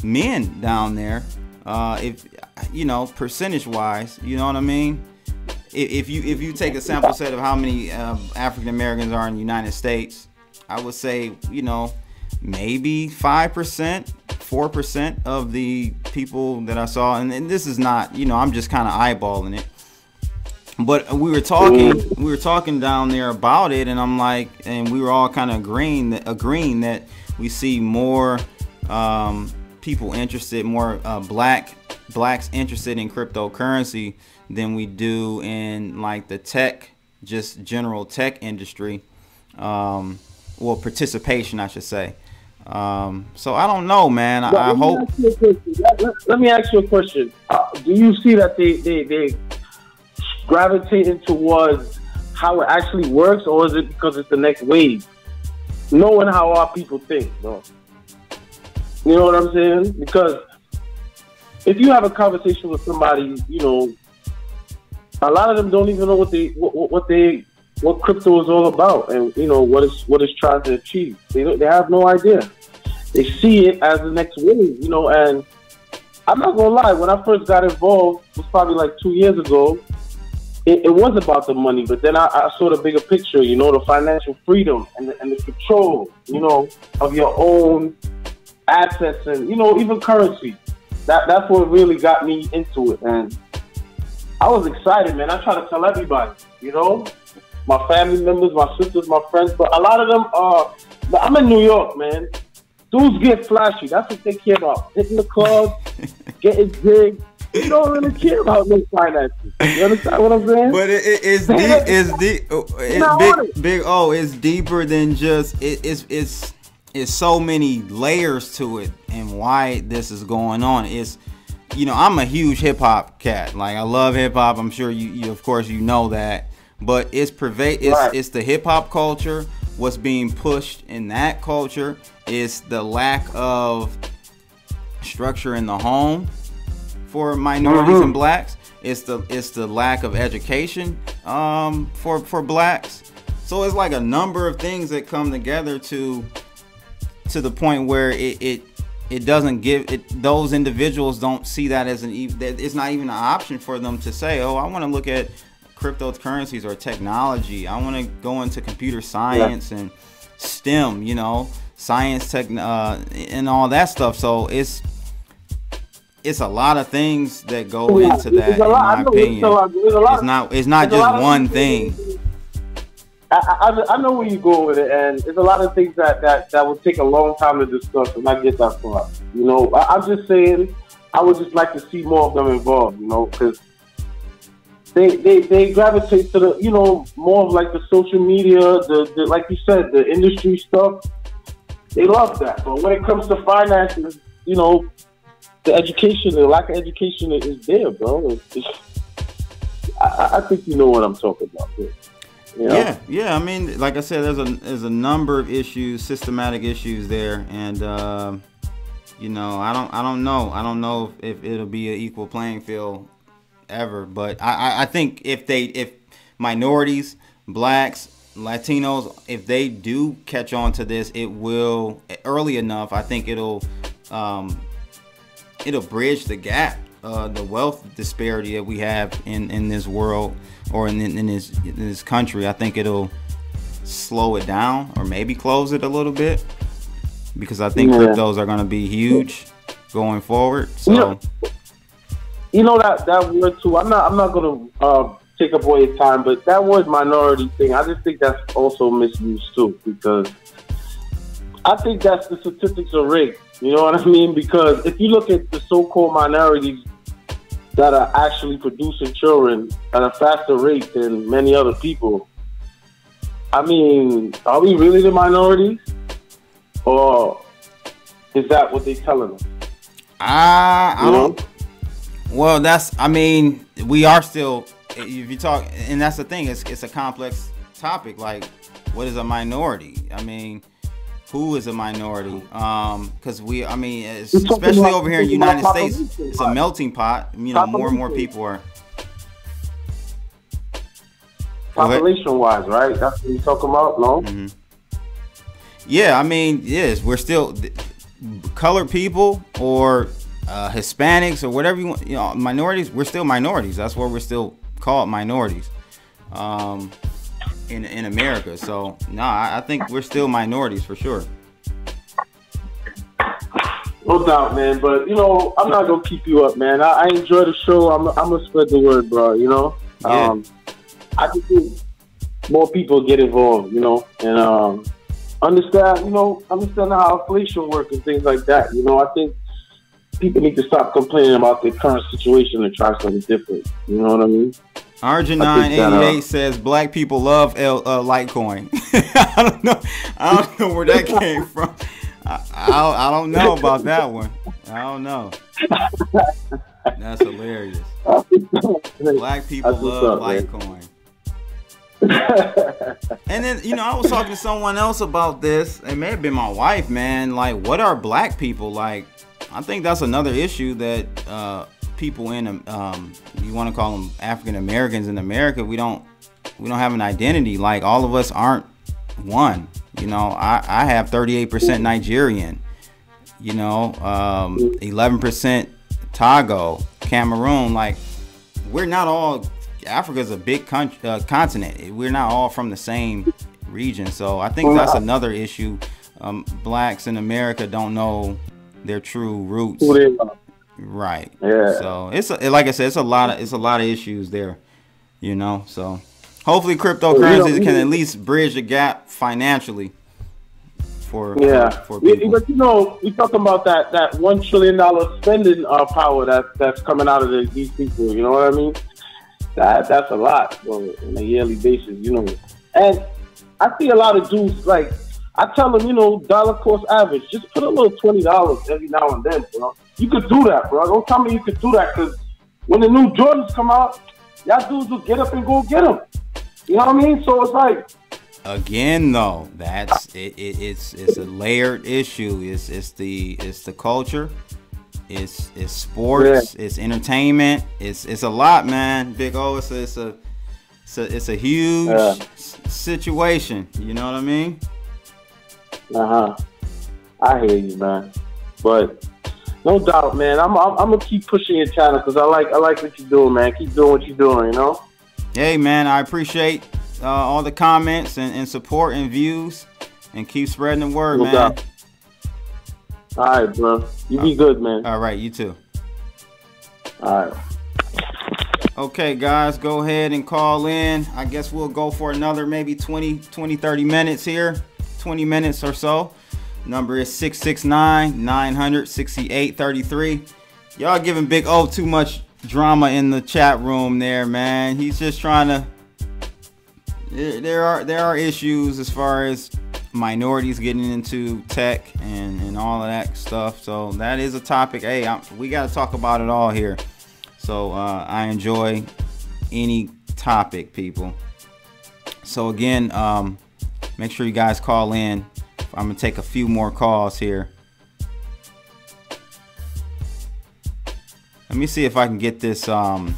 men down there. If you know, percentage wise, you know what I mean. If you take a sample set of how many African Americans are in the United States, I would say, you know, maybe 5%, 4% of the people that I saw, and this is not, you know, I'm just kind of eyeballing it. But we were talking down there about it, and I'm like, and we were all kind of agreeing that we see more people interested, more blacks interested in cryptocurrency than we do in like the tech, just general tech industry, well, participation, I should say. So I don't know, man. I hope. Let me ask you a question. Do you see that they gravitating towards how it actually works, or is it because it's the next wave? Knowing how our people think, bro. You know what I'm saying? Because if you have a conversation with somebody, you know, a lot of them don't even know what crypto is all about, and you know what it's trying to achieve. They have no idea. They see it as the next wave, you know. And I'm not gonna lie, when I first got involved, it was probably like 2 years ago. It was about the money, but then I saw the bigger picture, you know, the financial freedom and the control, you know, of your own assets and, you know, even currency. That's what really got me into it, and I was excited, man. I try to tell everybody, you know, my family members, my sisters, my friends, but a lot of them are. I'm in New York, man. Dudes get flashy. That's what they care about. Hitting the club, getting big. You don't really care about no finances. You understand what I'm saying? But it's deep. It's deep. It's big O. It's deeper than just. It's so many layers to it, and why this is going on. It's, you know, I'm a huge hip hop cat. Like, I love hip hop. I'm sure you of course you know that. But it's it's the hip hop culture. What's being pushed in that culture is the lack of structure in the home for minorities and blacks. It's the lack of education for blacks. So it's like a number of things that come together to the point where it doesn't give it. Those individuals don't see that as it's not even an option for them to say, oh, I want to look at cryptocurrencies or technology. I want to go into computer science and STEM, you know, science, tech, and all that stuff. So it's a lot of things that go into that, in my opinion. It's not just one thing. I know where you go with it, and there's a lot of things that would take a long time to discuss, and I get that far. You know, I'm just saying, I would just like to see more of them involved, you know, because they gravitate to the, you know, more of like the social media, the like you said, the industry stuff. They love that, but when it comes to finances, you know, the education, the lack of education is there, bro. I think you know what I'm talking about. You know? Yeah. I mean, like I said, there's a number of issues, systematic issues there, and you know, I don't know if it'll be an equal playing field ever, but I think if minorities, blacks, Latinos, if they do catch on to this, it will early enough. I think it'll bridge the gap, the wealth disparity that we have in this world, or in this country. I think it'll slow it down, or maybe close it a little bit, because I think cryptos are going to be huge going forward. So you know that word too. I'm not going to take up all your time, but that word minority thing, I just think that's also misused too, because I think that's the statistics are rigged. You know what I mean? Because if you look at the so-called minorities that are actually producing children at a faster rate than many other people, I mean, are we really the minorities? Or is that what they're telling us? I don't. Well, I mean, we are still. If you talk, and that's the thing. It's a complex topic. Like, what is a minority? I mean, who is a minority? Because especially over here in the United States, it's a melting pot. You know, more and more people are. Population-wise, right? That's what you're talking about, no? Mm-hmm. Yeah, I mean, yes, we're still colored people or Hispanics or whatever you want. You know, minorities. We're still minorities. That's where we're still called minorities in America. So, I think we're still minorities for sure. No doubt, man. But you know, I'm not gonna keep you up, man. I enjoy the show. I'm gonna spread the word, bro. You know. Yeah. I just think more people get involved, you know, and understand how inflation works and things like that. You know, I think people need to stop complaining about their current situation and try something different. You know what I mean? Argent988 says black people love Litecoin. I don't know where that came from. I don't know about that one. I don't know. That's hilarious. Black people love Litecoin. And then, you know, I was talking to someone else about this. It may have been my wife, man. Like, what are black people like? I think that's another issue that people in you want to call them African Americans in America, we don't have an identity. Like, all of us aren't one. You know, I have 38% Nigerian, you know, 11% Togo, Cameroon. Like, we're not all. Africa's a big continent. We're not all from the same region. So I think that's another issue. Blacks in America don't know their true roots. Right. Yeah. So it's like I said, it's a lot of issues there, you know. So hopefully cryptocurrencies can at least bridge the gap financially for people. But you know, we talking about that $1 trillion spending power that's coming out of these people. You know what I mean? That's a lot on a yearly basis, you know. And I see a lot of dudes, like, I tell them, you know, dollar cost average, just put a little $20 every now and then, bro. You could do that, bro. Don't tell me you could do that, because when the new Jordans come out, y'all dudes will get up and go get them. You know what I mean? So it's like, again, though, that's it's a layered issue. It's the culture. It's sports, it's entertainment, it's a lot, man. Big O, it's a huge situation. You know what I mean? I hear you, man. But no doubt, man. I'm gonna keep pushing your channel because I like what you're doing, man. Keep doing what you're doing, you know. Hey, man, I appreciate all the comments and support and views, and keep spreading the word, man. Doubt. All right, bro. You be good, man. All right, you too. All right. Okay, guys, go ahead and call in. I guess we'll go for another maybe 30 minutes here. 20 minutes or so. Number is 669-900-6833. Y'all giving Big O too much drama in the chat room there, man. He's just trying to... There are issues as far as minorities getting into tech and all of that stuff. So that is a topic. Hey, we got to talk about it all here. So I enjoy any topic, people. So again, make sure you guys call in. I'm gonna take a few more calls here. Let me see if I can get this. If I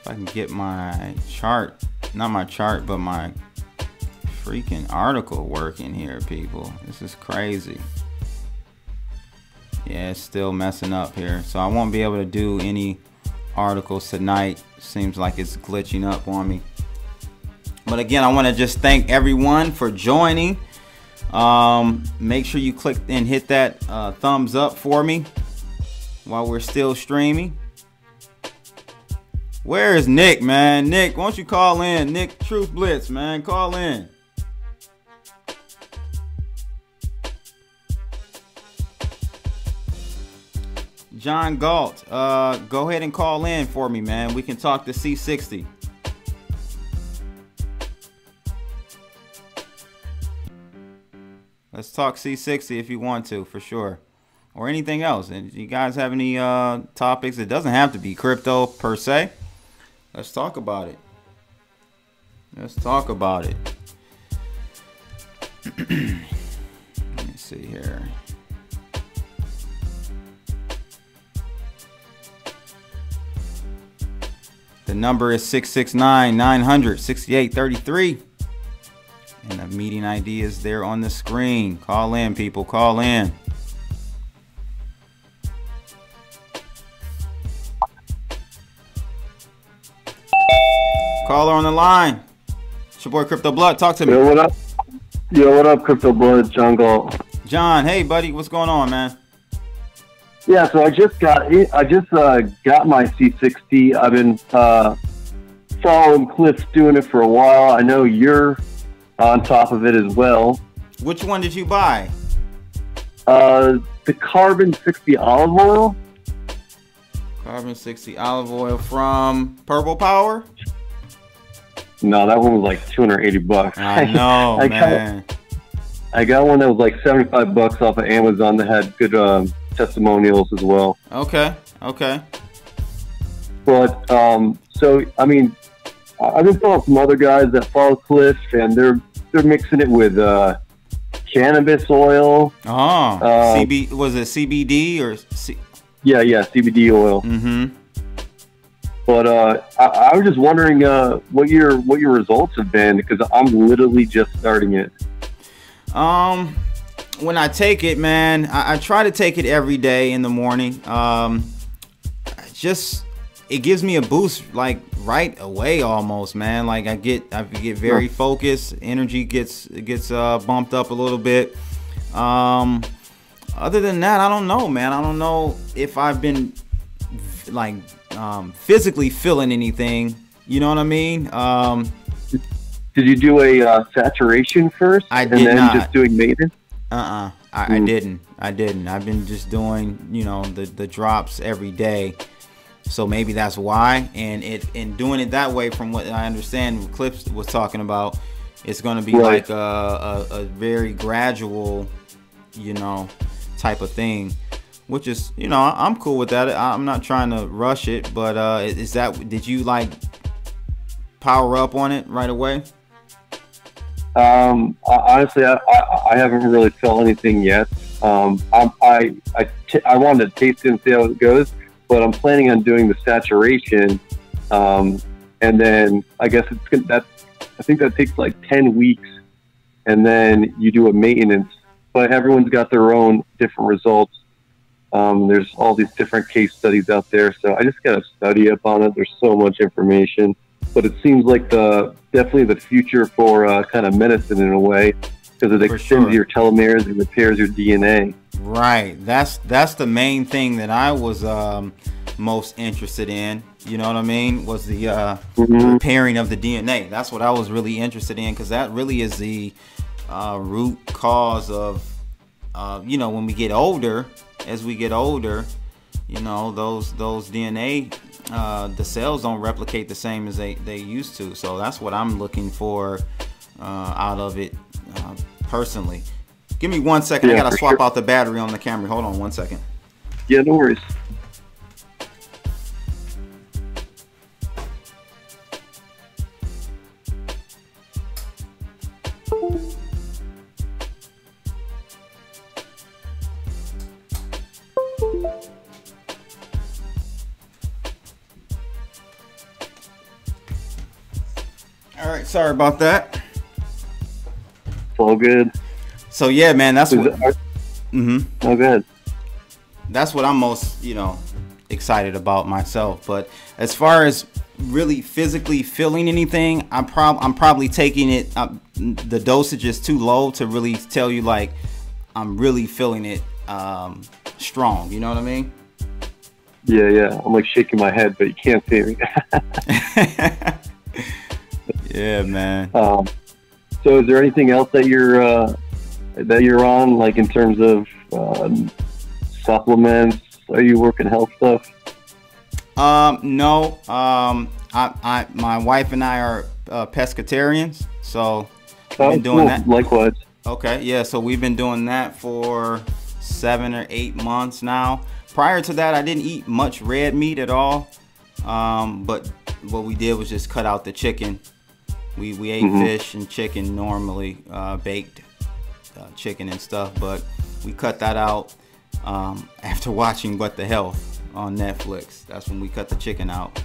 can get my chart, not my chart, but my freaking article working here, people. This is crazy. Yeah, it's still messing up here, so I won't be able to do any articles tonight. Seems like it's glitching up on me. But again, I want to just thank everyone for joining. Make sure you click and hit that thumbs up for me while we're still streaming. Where is Nick, man? Nick, why don't you call in? Nick Truth Blitz, man, call in. John Galt, go ahead and call in for me, man. We can talk to C60. Let's talk C60 if you want to, for sure. or anything else. And you guys have any topics? It doesn't have to be crypto per se. Let's talk about it. Let's talk about it. Let me see here. The number is 669-900-6833. And the meeting ID is there on the screen. Call in, people. Call in. Caller on the line. It's your boy Crypto Blood. Talk to me. Yo, what up? Yo, what up, Crypto Blood? John Galt. John, hey buddy, what's going on, man? Yeah, so I just got my C60. I've been following Cliff's doing it for a while. I know you're on top of it as well. Which one did you buy? The Carbon 60 olive oil. Carbon 60 olive oil from Purple Power? No, that one was like $280. I know, man. I got one that was like $75 off of Amazon that had good testimonials as well. Okay. But so I mean, I've been following some other guys that follow Cliff, and they're mixing it with cannabis oil. Oh, was it CBD or Yeah, CBD oil. Mm-hmm. But I was just wondering what your results have been, because I'm literally just starting it. When I take it, man, I try to take it every day in the morning. It gives me a boost like right away almost, man. Like I get very focused. Energy gets bumped up a little bit. Other than that, I don't know, man. I don't know if I've been like physically feeling anything. You know what I mean? Did you do a saturation first? I did not. And then just doing maintenance? I didn't. I've been just doing, the drops every day. So maybe that's why. And in doing it that way, from what I understand, what Cliff was talking about, it's going to be like a very gradual, type of thing, which is, I'm cool with that. I'm not trying to rush it, but did you like power up on it right away? Honestly, I haven't really felt anything yet. I wanted to taste it and see how it goes, but I'm planning on doing the saturation, and then I guess I think that takes like 10 weeks, and then you do a maintenance. But everyone's got their own different results. There's all these different case studies out there, so I just gotta study up on it. There's so much information, but it seems like definitely the future for kind of medicine in a way, because it extends your telomeres and repairs your DNA. Right. That's the main thing that I was most interested in. You know what I mean? Was the repairing of the DNA. That's what I was really interested in, because that really is the root cause of when we get older. As we get older, those DNA, the cells don't replicate the same as they used to. So that's what I'm looking for out of it personally. Give me 1 second. I gotta swap out the battery on the camera. Hold on 1 second. Yeah, no worries. All right, sorry about that. It's all good. So yeah, man, that's what. Oh, good. That's what I'm most, excited about myself. But as far as really physically feeling anything, I'm probably taking it. The dosage is too low to really tell you like I'm really feeling it strong. You know what I mean? Yeah. I'm like shaking my head, but you can't see me. Yeah, man. So is there anything else that you're on, like in terms of supplements? Are you working health stuff? No. My wife and I are pescatarians, so we've been doing that. Likewise. Okay, yeah. So we've been doing that for 7 or 8 months now. Prior to that, I didn't eat much red meat at all. But what we did was just cut out the chicken. We ate fish and chicken normally, baked chicken and stuff, but we cut that out after watching What the Health on Netflix. That's when we cut the chicken out.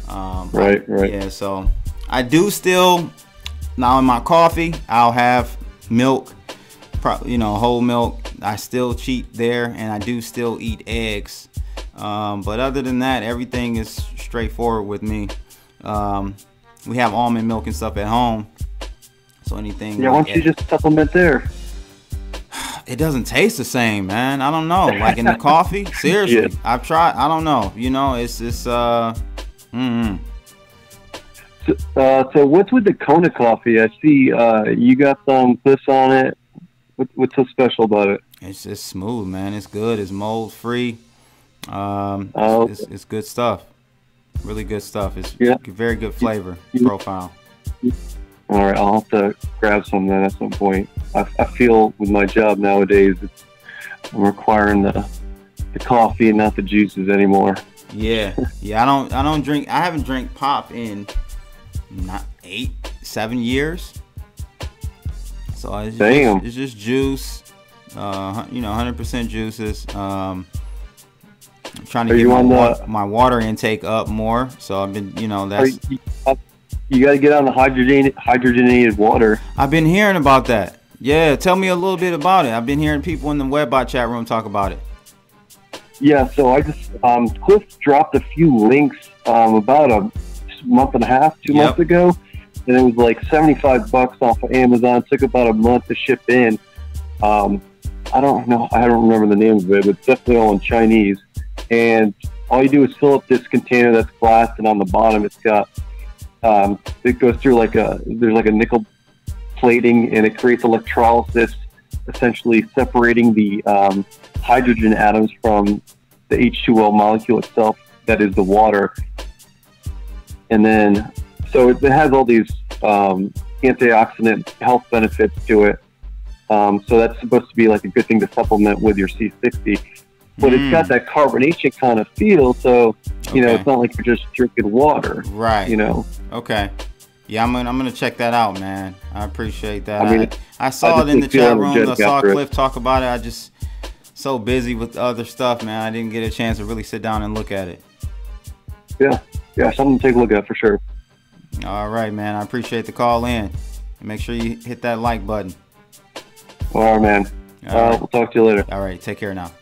Right. Yeah, so I do still, now in my coffee, I'll have milk, whole milk. I still cheat there, and I do still eat eggs. But other than that, everything is straightforward with me. We have almond milk and stuff at home, so anything. Yeah, why don't you just supplement there? It doesn't taste the same, man. I don't know. Like in the coffee, seriously, Yeah. I've tried. I don't know. It's So what's with the Kona coffee? I see you got some this on it. What's so special about it? It's just smooth, man. It's good. It's mold free. It's good stuff. Really good stuff. It's very good flavor profile. All right, I'll have to grab some then at some point. I feel with my job nowadays, I'm requiring the coffee and not the juices anymore. Yeah. I don't drink. I haven't drank pop in not 7 years. So it's just juice. 100% juices. I'm trying to get my water intake up more. So I've been, that's. You got to get on the hydrogenated water. I've been hearing about that. Yeah, tell me a little bit about it. I've been hearing people in the Webbot chat room talk about it. Yeah, so I just Cliff dropped a few links about a month and a half, 2 months ago, and it was like $75 off of Amazon. It took about a month to ship in. I don't remember the name of it, but it's definitely all in Chinese. And all you do is fill up this container that's glass, and on the bottom it's got it goes through there's like a nickel plating, and it creates electrolysis, essentially separating the hydrogen atoms from the H2O molecule itself, that is the water. And then, so it has all these antioxidant health benefits to it. So that's supposed to be like a good thing to supplement with your C60. But it's got that carbonation kind of feel, so it's not like you're just drinking water. Right. Okay. Yeah, I'm gonna check that out, man. I appreciate that. I saw it in the chat room. I saw Cliff talk about it. I just so busy with other stuff, man. I didn't get a chance to really sit down and look at it. Yeah, something to take a look at for sure. All right, man. I appreciate the call in. And make sure you hit that like button. All right, man. All right. We'll talk to you later. All right, take care now.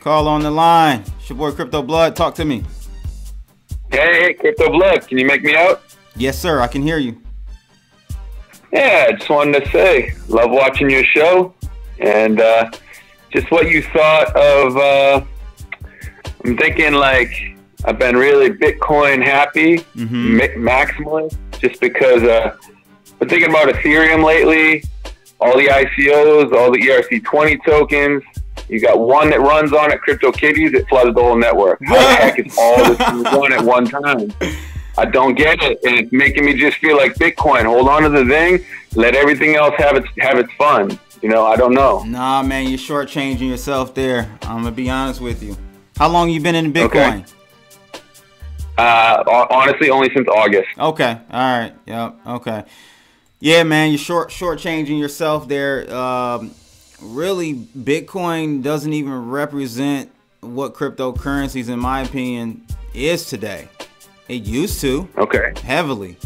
Call on the line. It's your boy Crypto Blood. Talk to me. Hey, Crypto Blood. Can you make me out? Yes, sir. I can hear you. Yeah, I just wanted to say, love watching your show, and just what you thought of. I'm thinking I've been really Bitcoin happy, maximally, just because I've been thinking about Ethereum lately. All the ICOs, all the ERC20 tokens. You got one that runs on it, CryptoKitties, it floods the whole network. How the heck is all this run at one time? I don't get it, and it's making me just feel like Bitcoin. Hold on to the thing, let everything else have its fun. I don't know. Nah, man, you're shortchanging yourself there. I'm gonna be honest with you. How long you been in Bitcoin? Okay. Honestly, only since August. Okay. All right. Yep. Okay. Yeah, man, you're shortchanging yourself there. Really, Bitcoin doesn't even represent what cryptocurrencies, in my opinion, is today. It used to. Okay. Heavily.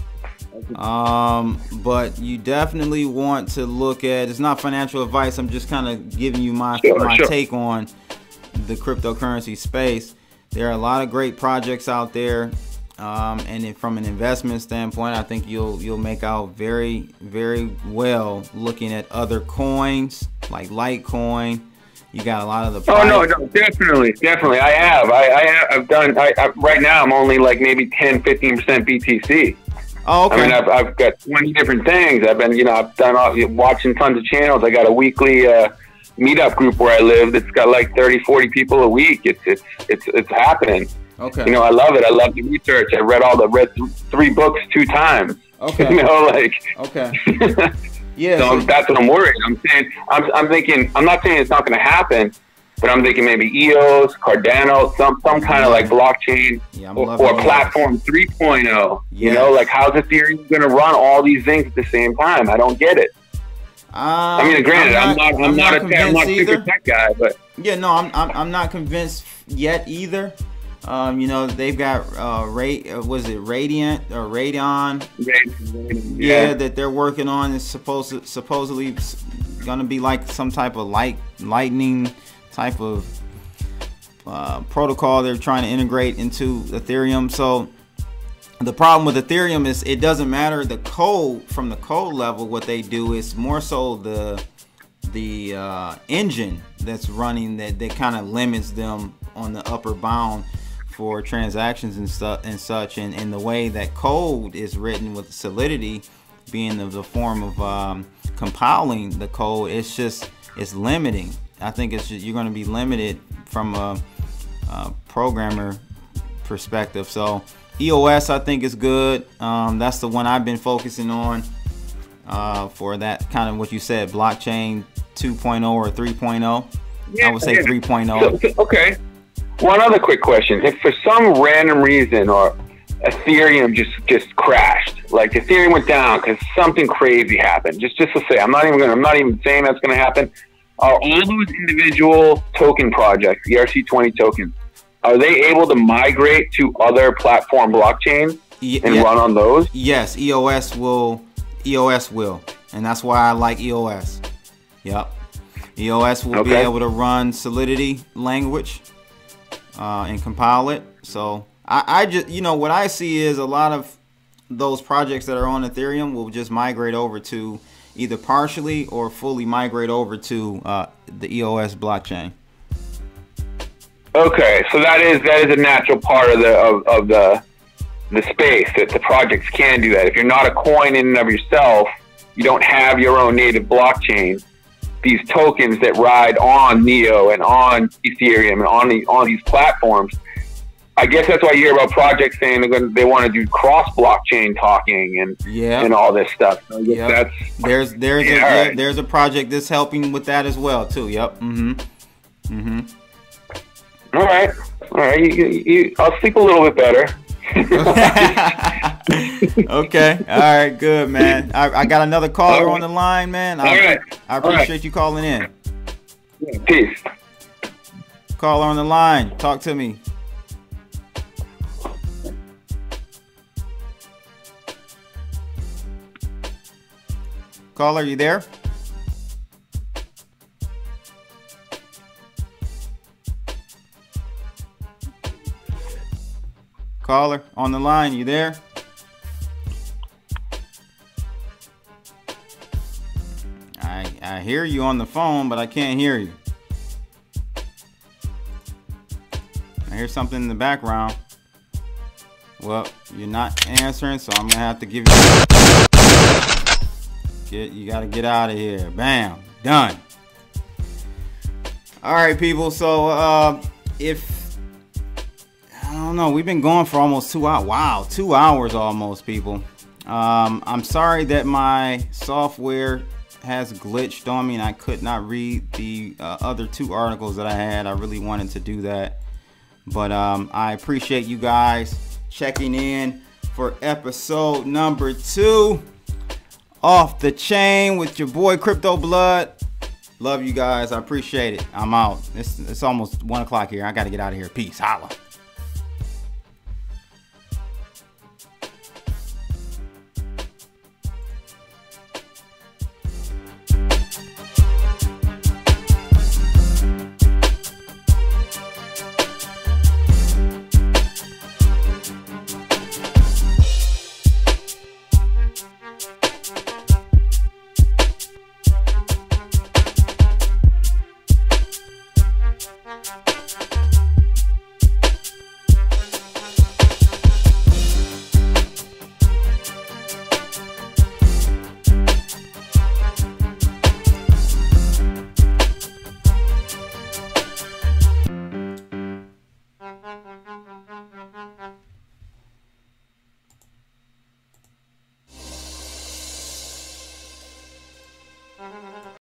But you definitely want to look at, it's not financial advice, I'm just kind of giving you my take on the cryptocurrency space. There are a lot of great projects out there. And from an investment standpoint, I think you'll make out very, very well looking at other coins like Litecoin. You got a lot of the. Oh no, definitely. I have. I've done. Right now, I'm only maybe 10-15% BTC. Oh, okay. I mean, I've got 20 different things. I've been, I've done watching tons of channels. I got a weekly meetup group where I live. That's got 30-40 people a week. It's happening. Okay. I love it. I love the research. I read 3 books 2 times. Okay. Okay. Okay. Yeah. So that's what I'm worried. I'm thinking. I'm not saying it's not going to happen, but I'm thinking maybe EOS, Cardano, some kind of like blockchain or platform 3.0. You know, like how's Ethereum going to run all these things at the same time? I don't get it. I mean, granted, I'm not a super tech guy, but yeah, no, I'm not convinced yet either. You know, they've got was it Radiant or Radeon? Yeah, that they're working on is supposedly gonna be like some type of lightning type of protocol they're trying to integrate into Ethereum. So the problem with Ethereum is it doesn't matter the code from the code level. What they do is more so the engine that's running that kind of limits them on the upper bound for transactions and stuff and such. And the way that code is written with Solidity being the form of compiling the code, it's limiting. I think you're going to be limited from a programmer perspective. So EOS I think is good. That's the one I've been focusing on for that kind of what you said, blockchain 2.0 or 3.0. Yeah, I would say 3.0. So, okay. One other quick question: if for some random reason or Ethereum just crashed, like Ethereum went down because something crazy happened, just to say, I'm not even saying that's going to happen. Are all those individual token projects, the ERC20 tokens, are they able to migrate to other platform blockchains and run on those? Yes, EOS will, and that's why I like EOS. Yep, EOS will be able to run Solidity language and compile it. So I just, you know, what I see is a lot of those projects that are on Ethereum will just migrate over to either partially or fully migrate over to the EOS blockchain. Okay, so that is a natural part of the space that the projects can do that. If you're not a coin in and of yourself, you don't have your own native blockchain. These tokens that ride on Neo and on Ethereum and on these platforms, I guess that's why you hear about projects saying they want to do cross blockchain talking and all this stuff. So that's there's a project that's helping with that as well too. Yep. All right. I'll sleep a little bit better. Okay. All right. Good, man. I got another caller on the line, man. I appreciate you calling in. Peace. Caller on the line. Talk to me. Caller, you there? Caller on the line, you there? I hear you on the phone, but I can't hear you. I hear something in the background. Well, you're not answering, so I'm gonna have to give you gotta get out of here. Bam, done. All right, people. So if I don't know, we've been going for almost 2 hours. Wow, 2 hours almost, people. I'm sorry that my software has glitched on me and I could not read the other 2 articles that I had. I really wanted to do that, but I appreciate you guys checking in for episode number 2 Off the Chain with your boy Crypto Blood. Love you guys. I appreciate it. I'm out. It's almost 1 o'clock here. I got to get out of here. Peace. Holla.